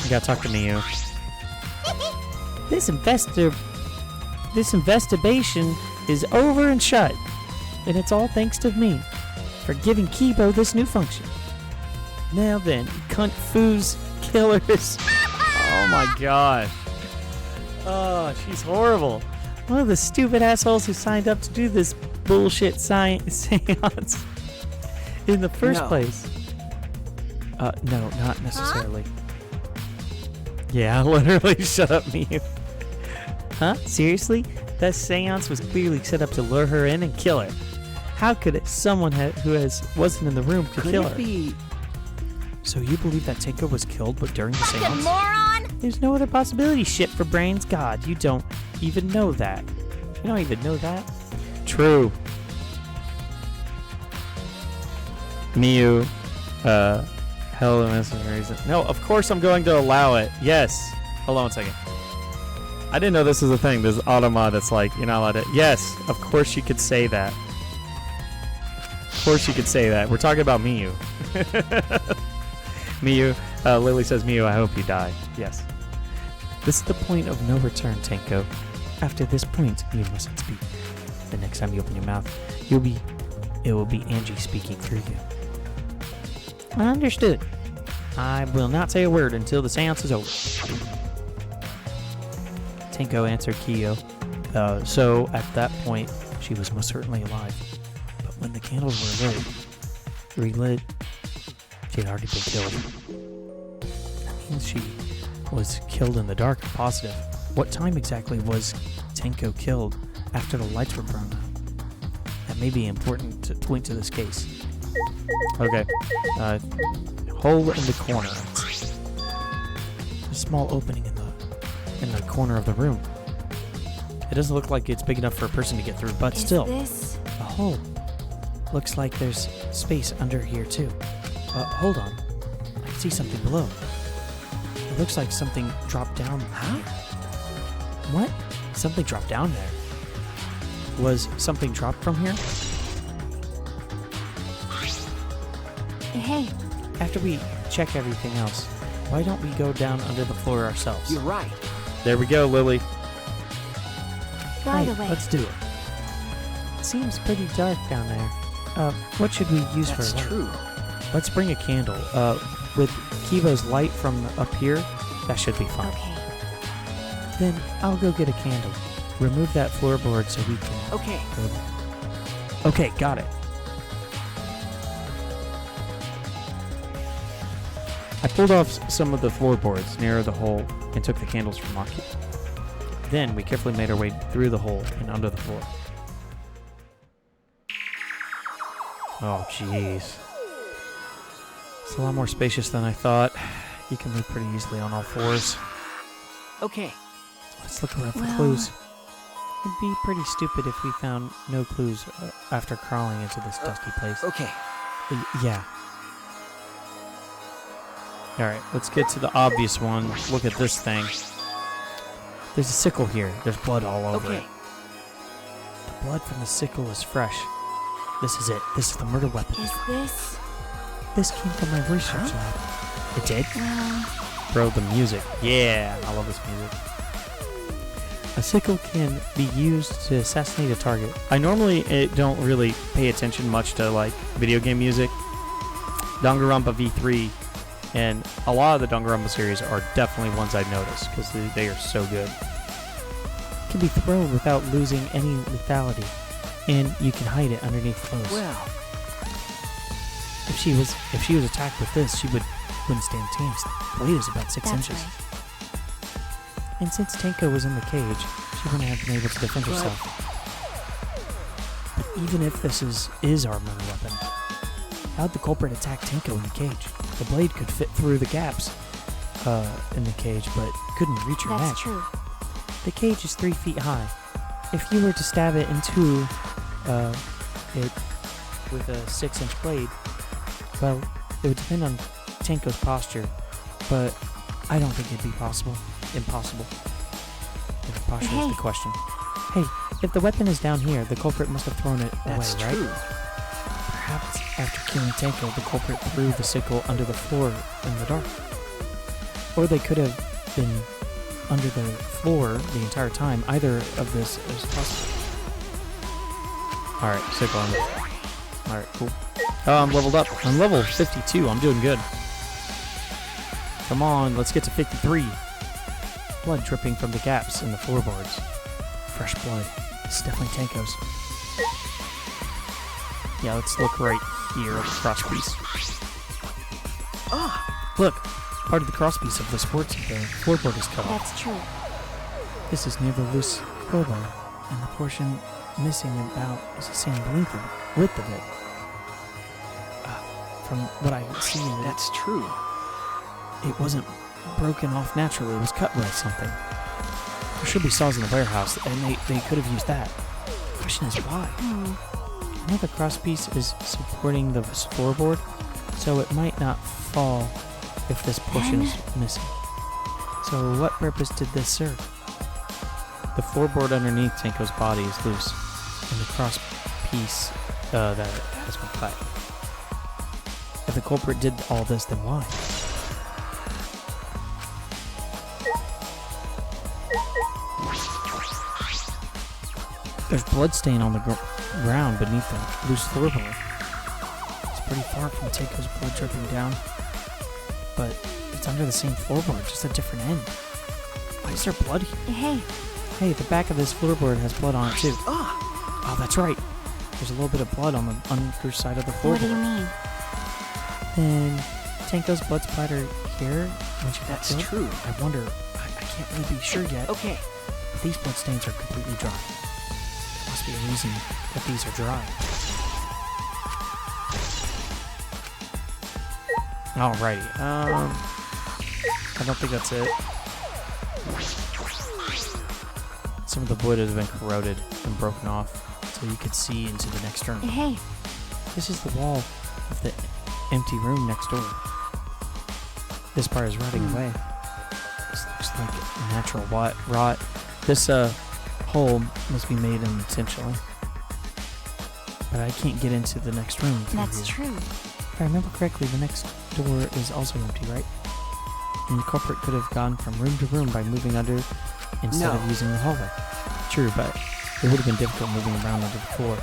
You gotta talk to Miyu. This investigation is over and shut. And it's all thanks to me for giving Kibo this new function. Now then, cunt foos killers. Oh my gosh. Oh, she's horrible. One of the stupid assholes who signed up to do this bullshit seance in the first place. No, not necessarily. Yeah, literally, shut up, Miyu. Huh? Seriously? That seance was clearly set up to lure her in and kill her. How could someone wasn't in the room could kill her? Be... So you believe that Tenko was killed, but during the Fucking seance? moron! There's no other possibility. Shit for brains. God, you don't even know that. You don't even know that. True. Miyu, hello, Mr. No, of course I'm going to allow it. Yes. Hold on 1 second. I didn't know this was a thing. There's automa that's like, you're not allowed to. Yes, of course you could say that. Of course you could say that. We're talking about Miyu. Miyu, Lily says, Miyu, I hope you die. Yes. This is the point of no return, Tenko. After this point, you mustn't speak. The next time you open your mouth, it will be Angie speaking through you. Understood. I will not say a word until the seance is over. Tenko answered Kyo. So at that point, she was most certainly alive. But when the candles were relit, she had already been killed. That means she was killed in the dark. Positive. What time exactly was Tenko killed after the lights were burned out. That may be important to point to this case. Okay. Hole in the corner. A small opening in the corner of the room. It doesn't look like it's big enough for a person to get through, but still. This? A hole. Looks like there's space under here too. Hold on. I can see something below. It looks like something dropped down. Huh? What? Something dropped down there. Was something dropped from here? Hey. After we check everything else, why don't we go down under the floor ourselves? You're right. There we go, Lily. By the way. Let's do it. It seems pretty dark down there. What should we use for a light? That's true. Let's bring a candle. With Kibo's light from up here, that should be fine. Okay. Then I'll go get a candle. Remove that floorboard so we can... Okay. go there. Okay, got it. I pulled off some of the floorboards near the hole and took the candles from Maki. Then we carefully made our way through the hole and under the floor. Oh, jeez. It's a lot more spacious than I thought. You can move pretty easily on all fours. Okay. Let's look around for Well- clues. It'd be pretty stupid if we found no clues after crawling into this dusty place. Okay. Yeah. Alright, let's get to the obvious one. Look at this thing. There's a sickle here. There's blood all over Okay. it. The blood from the sickle is fresh. This is it. This is the murder weapon. Is this? This came from my research lab. It did? Well, Bro, the music. Yeah, I love this music. A sickle can be used to assassinate a target. I normally don't really pay attention much to like video game music. Danganronpa V3 and a lot of the Danganronpa series are definitely ones I notice because they are so good. It can be thrown without losing any lethality, and you can hide it underneath clothes. Well, If she was attacked with this, she wouldn't stand a chance. The blade is about 6 that's inches. right. And since Tenko was in the cage, she wouldn't have been able to defend herself. But even if this is our murder weapon, how'd the culprit attack Tenko in the cage? The blade could fit through the gaps in the cage, but couldn't reach her neck. That's true. The cage is 3 feet high. If you were to stab it into it with a 6-inch blade, well, it would depend on Tenko's posture, but I don't think it'd be possible. Impossible. If posture is the question. Hey, if the weapon is down here, the culprit must have thrown it that's away, right? true. Perhaps after killing Tenko, the culprit threw the sickle under the floor in the dark. Or they could have been under the floor the entire time. Either of this is possible. Alright, sickle on it. Alright, cool. Oh, I'm leveled up. I'm level 52. I'm doing good. Come on, let's get to 53. Blood dripping from the gaps in the floorboards. Fresh blood. It's definitely Tenko's. Yeah, let's look right here at the crosspiece. Look! Part of the crosspiece of the floorboard is cut off. That's true. This is near the loose crowbar, and the portion missing about is the same width of it. From what I see, That's true. it wasn't broken off naturally. It was cut by something. There should be saws in the warehouse, and they could have used that. The question is why? Another crosspiece is supporting the floorboard, so it might not fall if this portion is missing. So what purpose did this serve? The floorboard underneath Tenko's body is loose, and the crosspiece that has been cut. If the culprit did all this, then why? There's bloodstain on the ground beneath the loose floorboard. It's pretty far from Tenko's blood dripping down, but it's under the same floorboard, just a different end. Why is there blood here? Hey, the back of this floorboard has blood on it too. Oh, that's right. There's a little bit of blood on the underside of the floorboard. What do you mean? And Tenko's blood splatter here when she got That's killed? true. I wonder, I can't really be sure yet. Okay. But these blood stains are completely dry. be a reason that these are dry. Alrighty. I don't think that's it. Some of the wood has been corroded and broken off, so you could see into the next room. Hey, This is the wall of the empty room next door. This part is rotting away. This looks like natural rot. This hole must be made intentionally. But I can't get into the next room. that's true. If I remember correctly, the next door is also empty, right? And the culprit could have gone from room to room by moving under instead of using the hallway. True, but it would have been difficult moving around under the floor.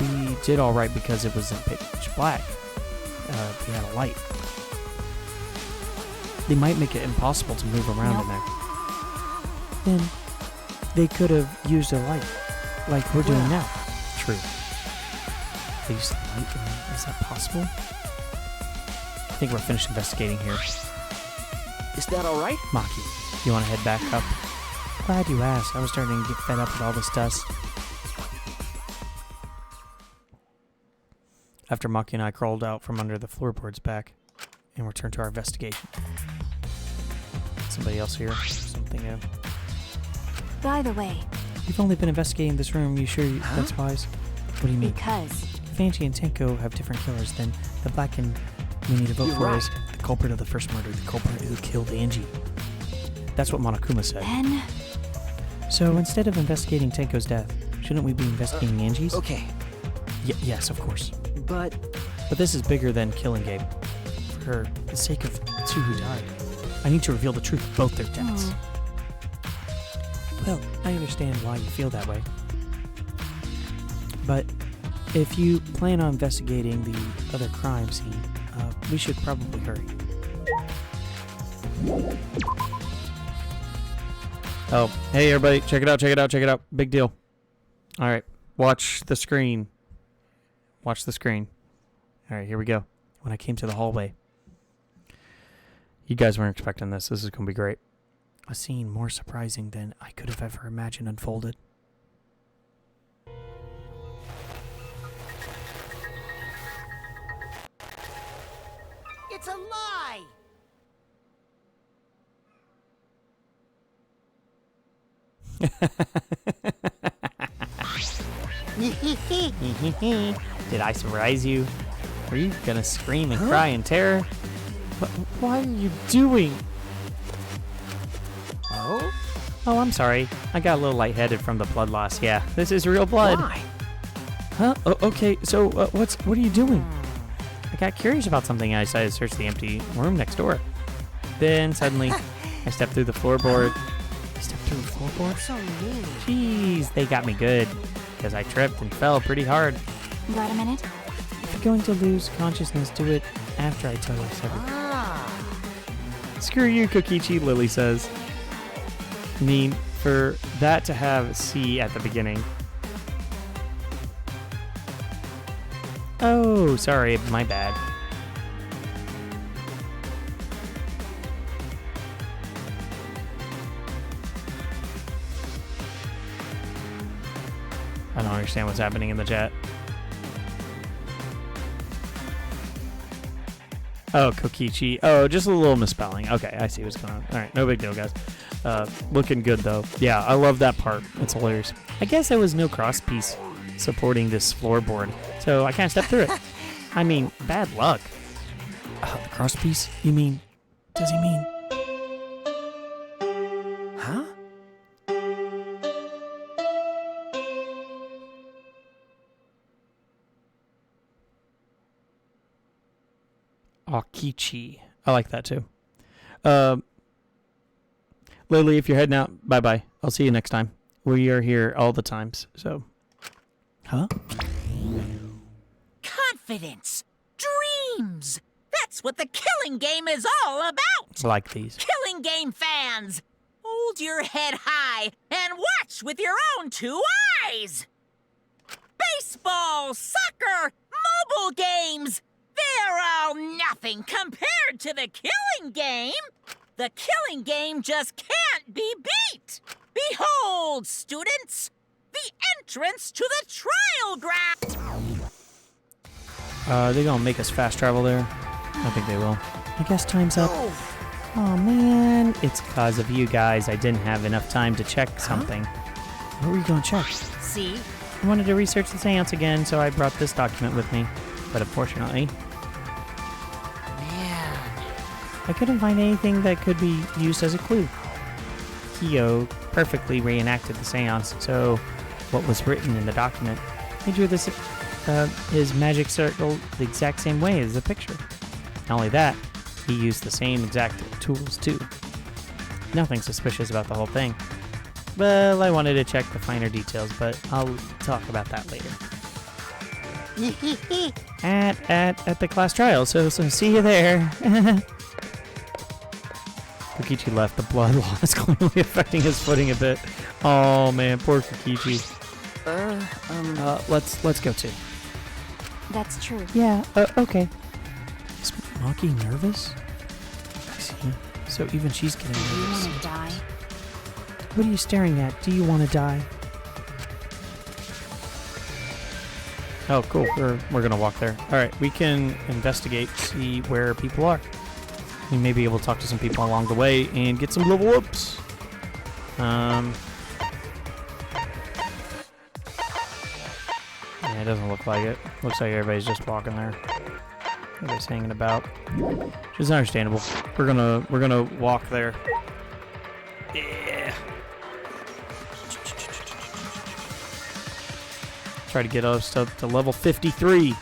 We did all right because it was in pitch black. We had a light. They might make it impossible to move around in there. Then they could have used a light, like we're doing now. True. They used the light. Is that possible? I think we're finished investigating here. Is that all right? Maki, you want to head back up? Glad you asked. I was starting to get fed up with all this dust. After Maki and I crawled out from under the floorboards back and returned to our investigation. Somebody else here? Something new? By the way, You've only been investigating this room. You sure that's wise? What do you mean? because If Angie and Tenko have different killers, then the black and we need to vote You're for right. is the culprit of the first murder, the culprit who killed Angie. That's what Monokuma said. then So instead of investigating Tenko's death, shouldn't we be investigating Angie's? Okay, Yes, of course. but But this is bigger than killing Gabe. For the sake of the two who died, I need to reveal the truth of both their deaths. Well, I understand why you feel that way. But if you plan on investigating the other crime scene, we should probably hurry. Oh, hey everybody, check it out. Big deal. Alright, watch the screen. Watch the screen. Alright, here we go. When I came to the hallway, you guys weren't expecting this. This is going to be great. A scene more surprising than I could have ever imagined unfolded. It's a lie! Did I surprise you? Are you gonna scream and cry in terror? What are you doing? Oh? Oh, I'm sorry. I got a little lightheaded from the blood loss. Yeah, this is real blood. why? Huh? Oh, okay, so what are you doing? I got curious about something and I decided to search the empty room next door. Then suddenly, I stepped through the floorboard. Stepped through the floorboard? So mean. Jeez, they got me good. Because I tripped and fell pretty hard. got a minute? If you're going to lose consciousness, do it after I tell us everything. Ah. Screw you, Kokichi, Lily says. I mean, for that to have C at the beginning. Oh, sorry, my bad. I don't understand what's happening in the chat. Oh, Kokichi. Oh, just a little misspelling. Okay, I see what's going on. All right, no big deal, guys. Looking good, though. Yeah, I love that part. It's hilarious. I guess there was no cross piece supporting this floorboard, so I kind of stepped through it. I mean, bad luck. The cross piece? You mean... Does he mean... Huh? Akichi. I like that, too. Lily, if you're heading out, bye-bye. I'll see you next time. We are here all the times, so... Huh? Confidence! Dreams! That's what the killing game is all about! Like these. Killing game fans! Hold your head high and watch with your own two eyes! Baseball, soccer, mobile games! They're all nothing compared to the killing game! The killing game just can't be beat! Behold, students! the entrance to the trial ground. They gonna make us fast travel there? I think they will. I guess time's up. Oh man, it's because of you guys. I didn't have enough time to check something. What were you gonna check? See? I wanted to research the seance again, so I brought this document with me. But unfortunately, Man. I couldn't find anything that could be used as a clue. Kyo perfectly reenacted the seance, so what was written in the document, he drew this his magic circle the exact same way as the picture. Not only that, he used the same exact tools too. Nothing suspicious about the whole thing. Well, I wanted to check the finer details, but I'll talk about that later. at the class trial, so see you there. Kokichi left. The blood loss clearly affecting his footing a bit. Oh man, poor Kokichi. Let's go too. That's true. Yeah, okay. Is Maki nervous? I see. So even she's getting Do you nervous. want to die? What are you staring at? Do you want to die? Oh, cool. We're gonna walk there. All right, we can investigate, see where people are. We may be able to talk to some people along the way and get some level ups. Yeah, it doesn't look like it. Looks like everybody's just walking there. Everybody's hanging about, which is understandable. We're gonna walk there. Yeah. Try to get us up to level 53.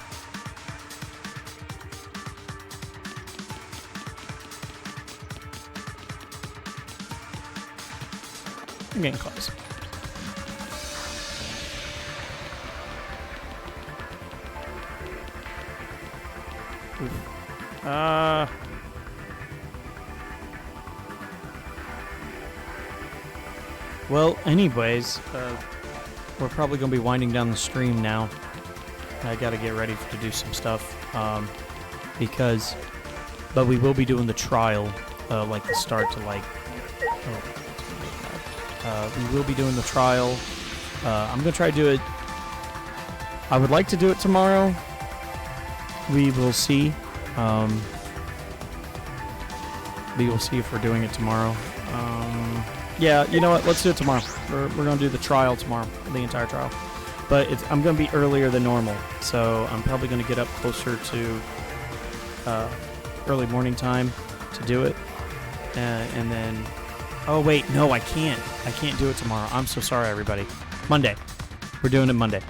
I'm getting close. Well, anyways, we're probably going to be winding down the stream now. I got to get ready to do some stuff, but we will be doing the trial, like the start to like, we will be doing the trial. I'm going to try to do it. I would like to do it tomorrow. We will see. We will see if we're doing it tomorrow. Yeah, you know what? Let's do it tomorrow. We're going to do the trial tomorrow, the entire trial. But I'm going to be earlier than normal, so I'm probably going to get up closer to early morning time to do it. And then... Oh, wait. No, I can't. I can't do it tomorrow. I'm so sorry, everybody. Monday. We're doing it Monday.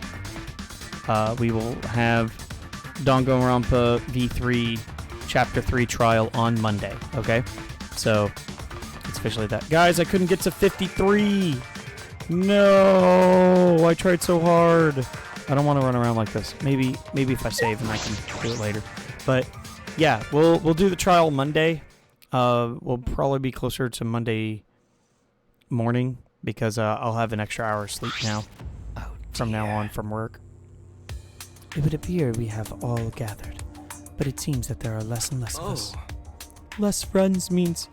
We will have Danganronpa V3 Chapter 3 trial on Monday, okay? So... it's officially that. Guys, I couldn't get to 53. No, I tried so hard. I don't want to run around like this. Maybe if I save and I can do it later. But yeah, we'll do the trial Monday. We'll probably be closer to Monday morning because I'll have an extra hour of sleep now. From now on from work. It would appear we have all gathered, but it seems that there are less and less of us. Less friends means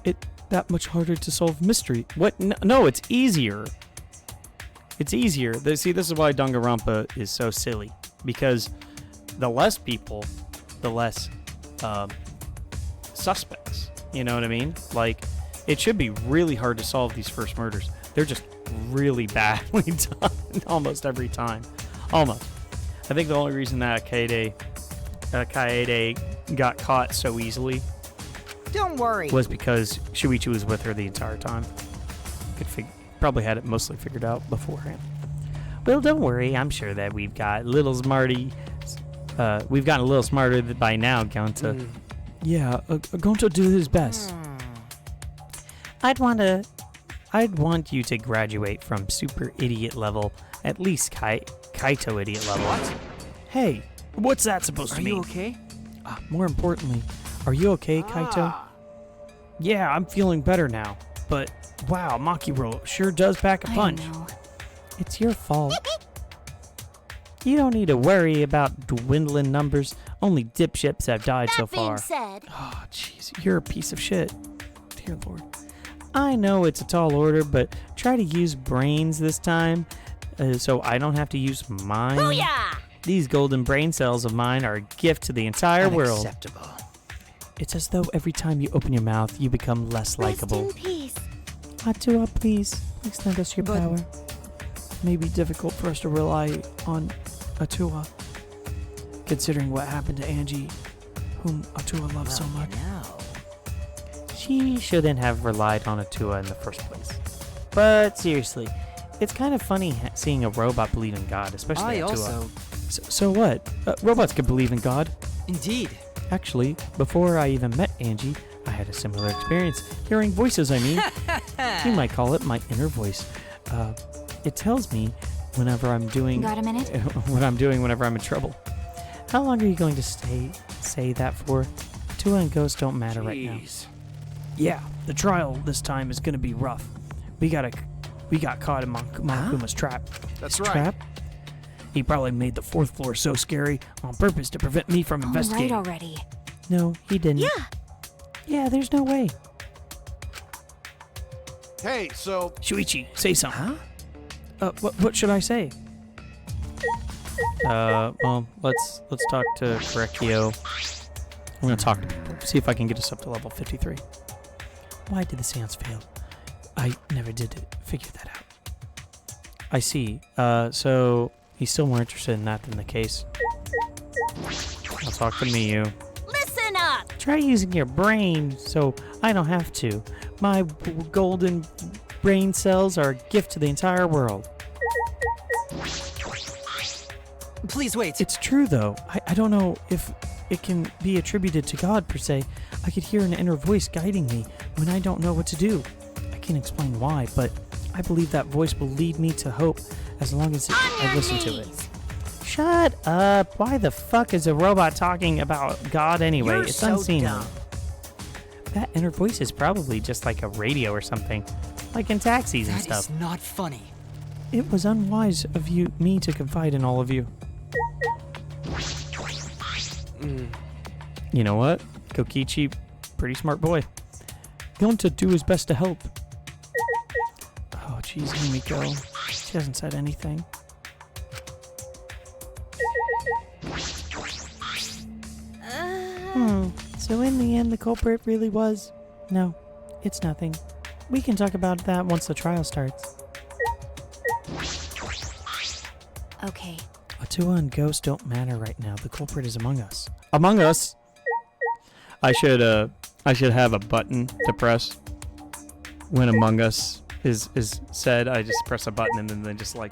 it that much harder to solve mystery. What? No, it's easier. It's easier. See, this is why Danganronpa is so silly. Because the less people, the less suspects. You know what I mean? Like, it should be really hard to solve these first murders. They're just really badly done almost every time. Almost. I think the only reason that Kaede got caught so easily Don't worry. was because Shuichi was with her the entire time. Probably had it mostly figured out beforehand. Well, don't worry. I'm sure that we've got little smarty. We've gotten a little smarter by now, Gonta. Yeah, Gonta do his best. I'd want you to graduate from super idiot level, at least Kaito idiot level. What? Hey, what's that supposed to mean? Are you okay? More importantly, are you okay, Kaito? Yeah, I'm feeling better now. But, wow, Makiro sure does pack a punch. I know. It's your fault. You don't need to worry about dwindling numbers. Only dipshits have died so far. That being said, Oh, jeez, you're a piece of shit. Dear Lord. I know it's a tall order, but try to use brains this time. so I don't have to use mine. Booyah! These golden brain cells of mine are a gift to the entire world. Unacceptable. It's as though every time you open your mouth, you become less likable. Rest in peace. Atua, please extend us your power. It may be difficult for us to rely on Atua, considering what happened to Angie, whom Atua loves so much. She shouldn't have relied on Atua in the first place. But seriously, it's kind of funny seeing a robot believe in God, especially Atua. also. So what? Robots can believe in God. Indeed. Actually, before I even met Angie, I had a similar experience. Hearing voices, I mean. You might call it my inner voice. It tells me whenever I'm doing... Got a minute? What I'm doing whenever I'm in trouble. How long are you going to say that for? Tua and Ghost don't matter right now. Yeah, the trial this time is going to be rough. We got caught in Monokuma's trap. That's right. Trap? He probably made the 4th floor so scary on purpose to prevent me from investigating. Right already. No, he didn't. Yeah. Yeah, there's no way. Hey, so Shuichi, say something. Huh? What should I say? Well, let's talk to Korekio. I'm gonna talk to people, see if I can get us up to level 53. Why did the seance fail? I never did figure that out. I see. So he's still more interested in that than the case. I'll talk to Miyu. Listen up! Try using your brain so I don't have to. My golden brain cells are a gift to the entire world. Please wait. It's true, though. I don't know if it can be attributed to God, per se. I could hear an inner voice guiding me when I don't know what to do. I can't explain why, but I believe that voice will lead me to hope as long as I listen to it. Shut up. Why the fuck is a robot talking about God anyway? You're It's so unseen. dumb. That inner voice is probably just like a radio or something, like in taxis and That stuff. is not funny. It was unwise of me to confide in all of you. You know what? Kokichi, pretty smart boy. Going to do his best to help. Oh, jeez, Himiko. She hasn't said anything. So in the end, the culprit really was... No, it's nothing. We can talk about that once the trial starts. Okay. Atua and Ghost don't matter right now. The culprit is among us. Among us? I should have a button to press when Among Us is said. I just press a button and then just like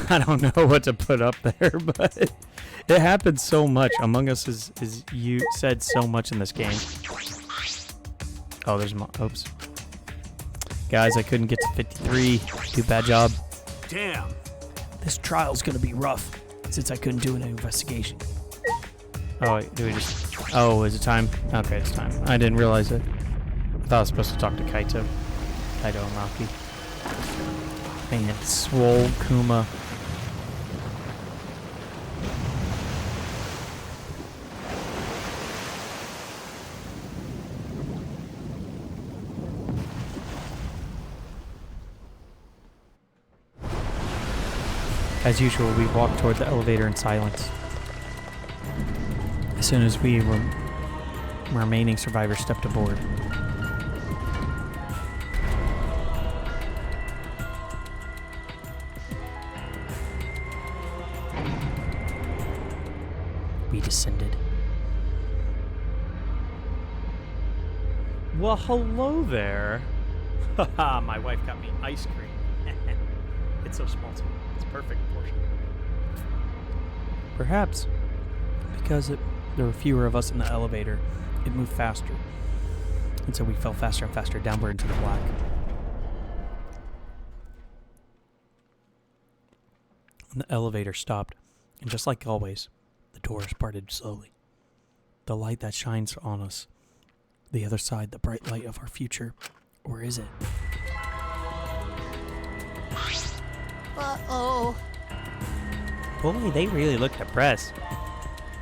I don't know what to put up there, but it happens so much. Among Us is you said so much in this game. Oh, there's oops. Guys, I couldn't get to 53. Do bad job. damn. This trial's gonna be rough since I couldn't do an investigation. Oh, wait, do we just... Oh, is it time? Okay, it's time. I didn't realize it. I thought I was supposed to talk to Kaito. Kaito and Maki. Man, swole Kuma. As usual, we walk toward the elevator in silence. As soon as we remaining survivors stepped aboard. We descended. Well, hello there. Haha, my wife got me ice cream. It's so small, too. It's a perfect portion. Perhaps because there were fewer of us in the elevator, it moved faster. And so we fell faster and faster downward into the black. And the elevator stopped, and just like always, the doors parted slowly. The light that shines on us, the other side, the bright light of our future, or is it? Uh-oh. Boy, they really look depressed.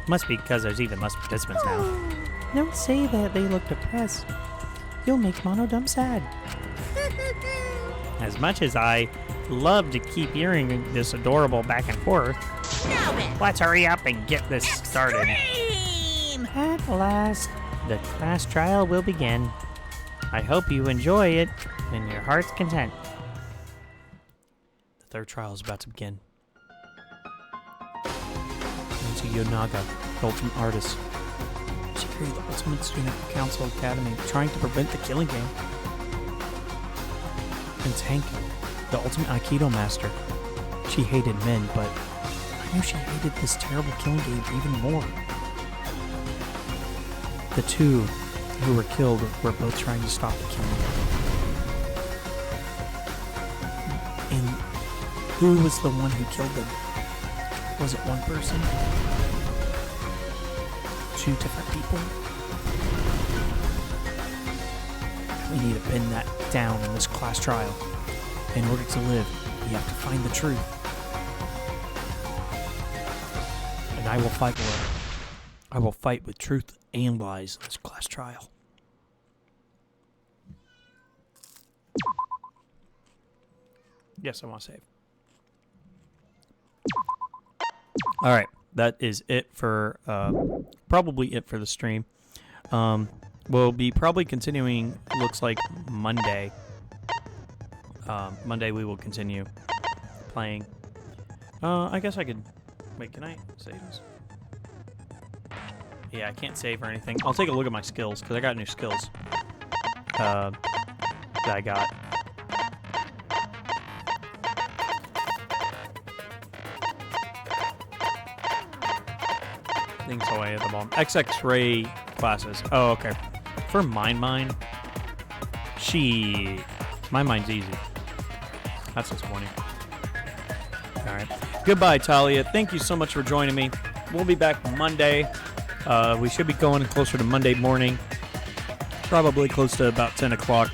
Must be because there's even less participants now. Don't say that they look depressed. You'll make Monodum sad. As much as I love to keep hearing this adorable back and forth. Now then, Let's hurry up and get this started. extreme! At last, the class trial will begin. I hope you enjoy it and your heart's content. The third trial is about to begin. Into Yonaga, the ultimate artist. She created the Ultimate Student Council Academy, trying to prevent the killing game. And Tanka, the ultimate Aikido master. She hated men, but I knew she hated this terrible killing game even more. The two who were killed were both trying to stop the killing. And who was the one who killed them? Was it one person? Two different people? We need to pin that down in this class trial. In order to live, we have to find the truth. And I will fight for it. I will fight with truth and lies in this class trial. Yes, I want to save. All right, that is it for probably it for the stream. We'll be probably continuing. Looks like Monday. Monday we will continue playing. I guess I could. Wait, can I save this? Yeah, I can't save or anything. I'll take a look at my skills because I got new skills that I got. Things away at the moment. XX-ray classes. Oh, okay. For mine. My mine's easy. That's disappointing. Alright. Goodbye, Talia. Thank you so much for joining me. We'll be back Monday. We should be going closer to Monday morning. Probably close to about 10 o'clock.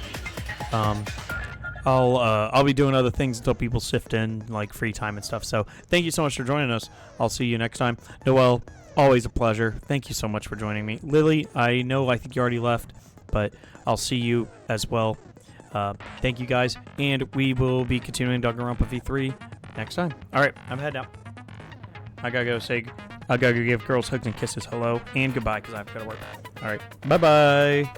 I'll be doing other things until people sift in, like free time and stuff. So thank you so much for joining us. I'll see you next time. Noelle, always a pleasure. Thank you so much for joining me. Lily, I think you already left, but I'll see you as well. Thank you guys, and we will be continuing Danganronpa V3 next time. All right, I'm heading out. I gotta go give girls hugs and kisses hello and goodbye because I've got to work. All right, bye-bye.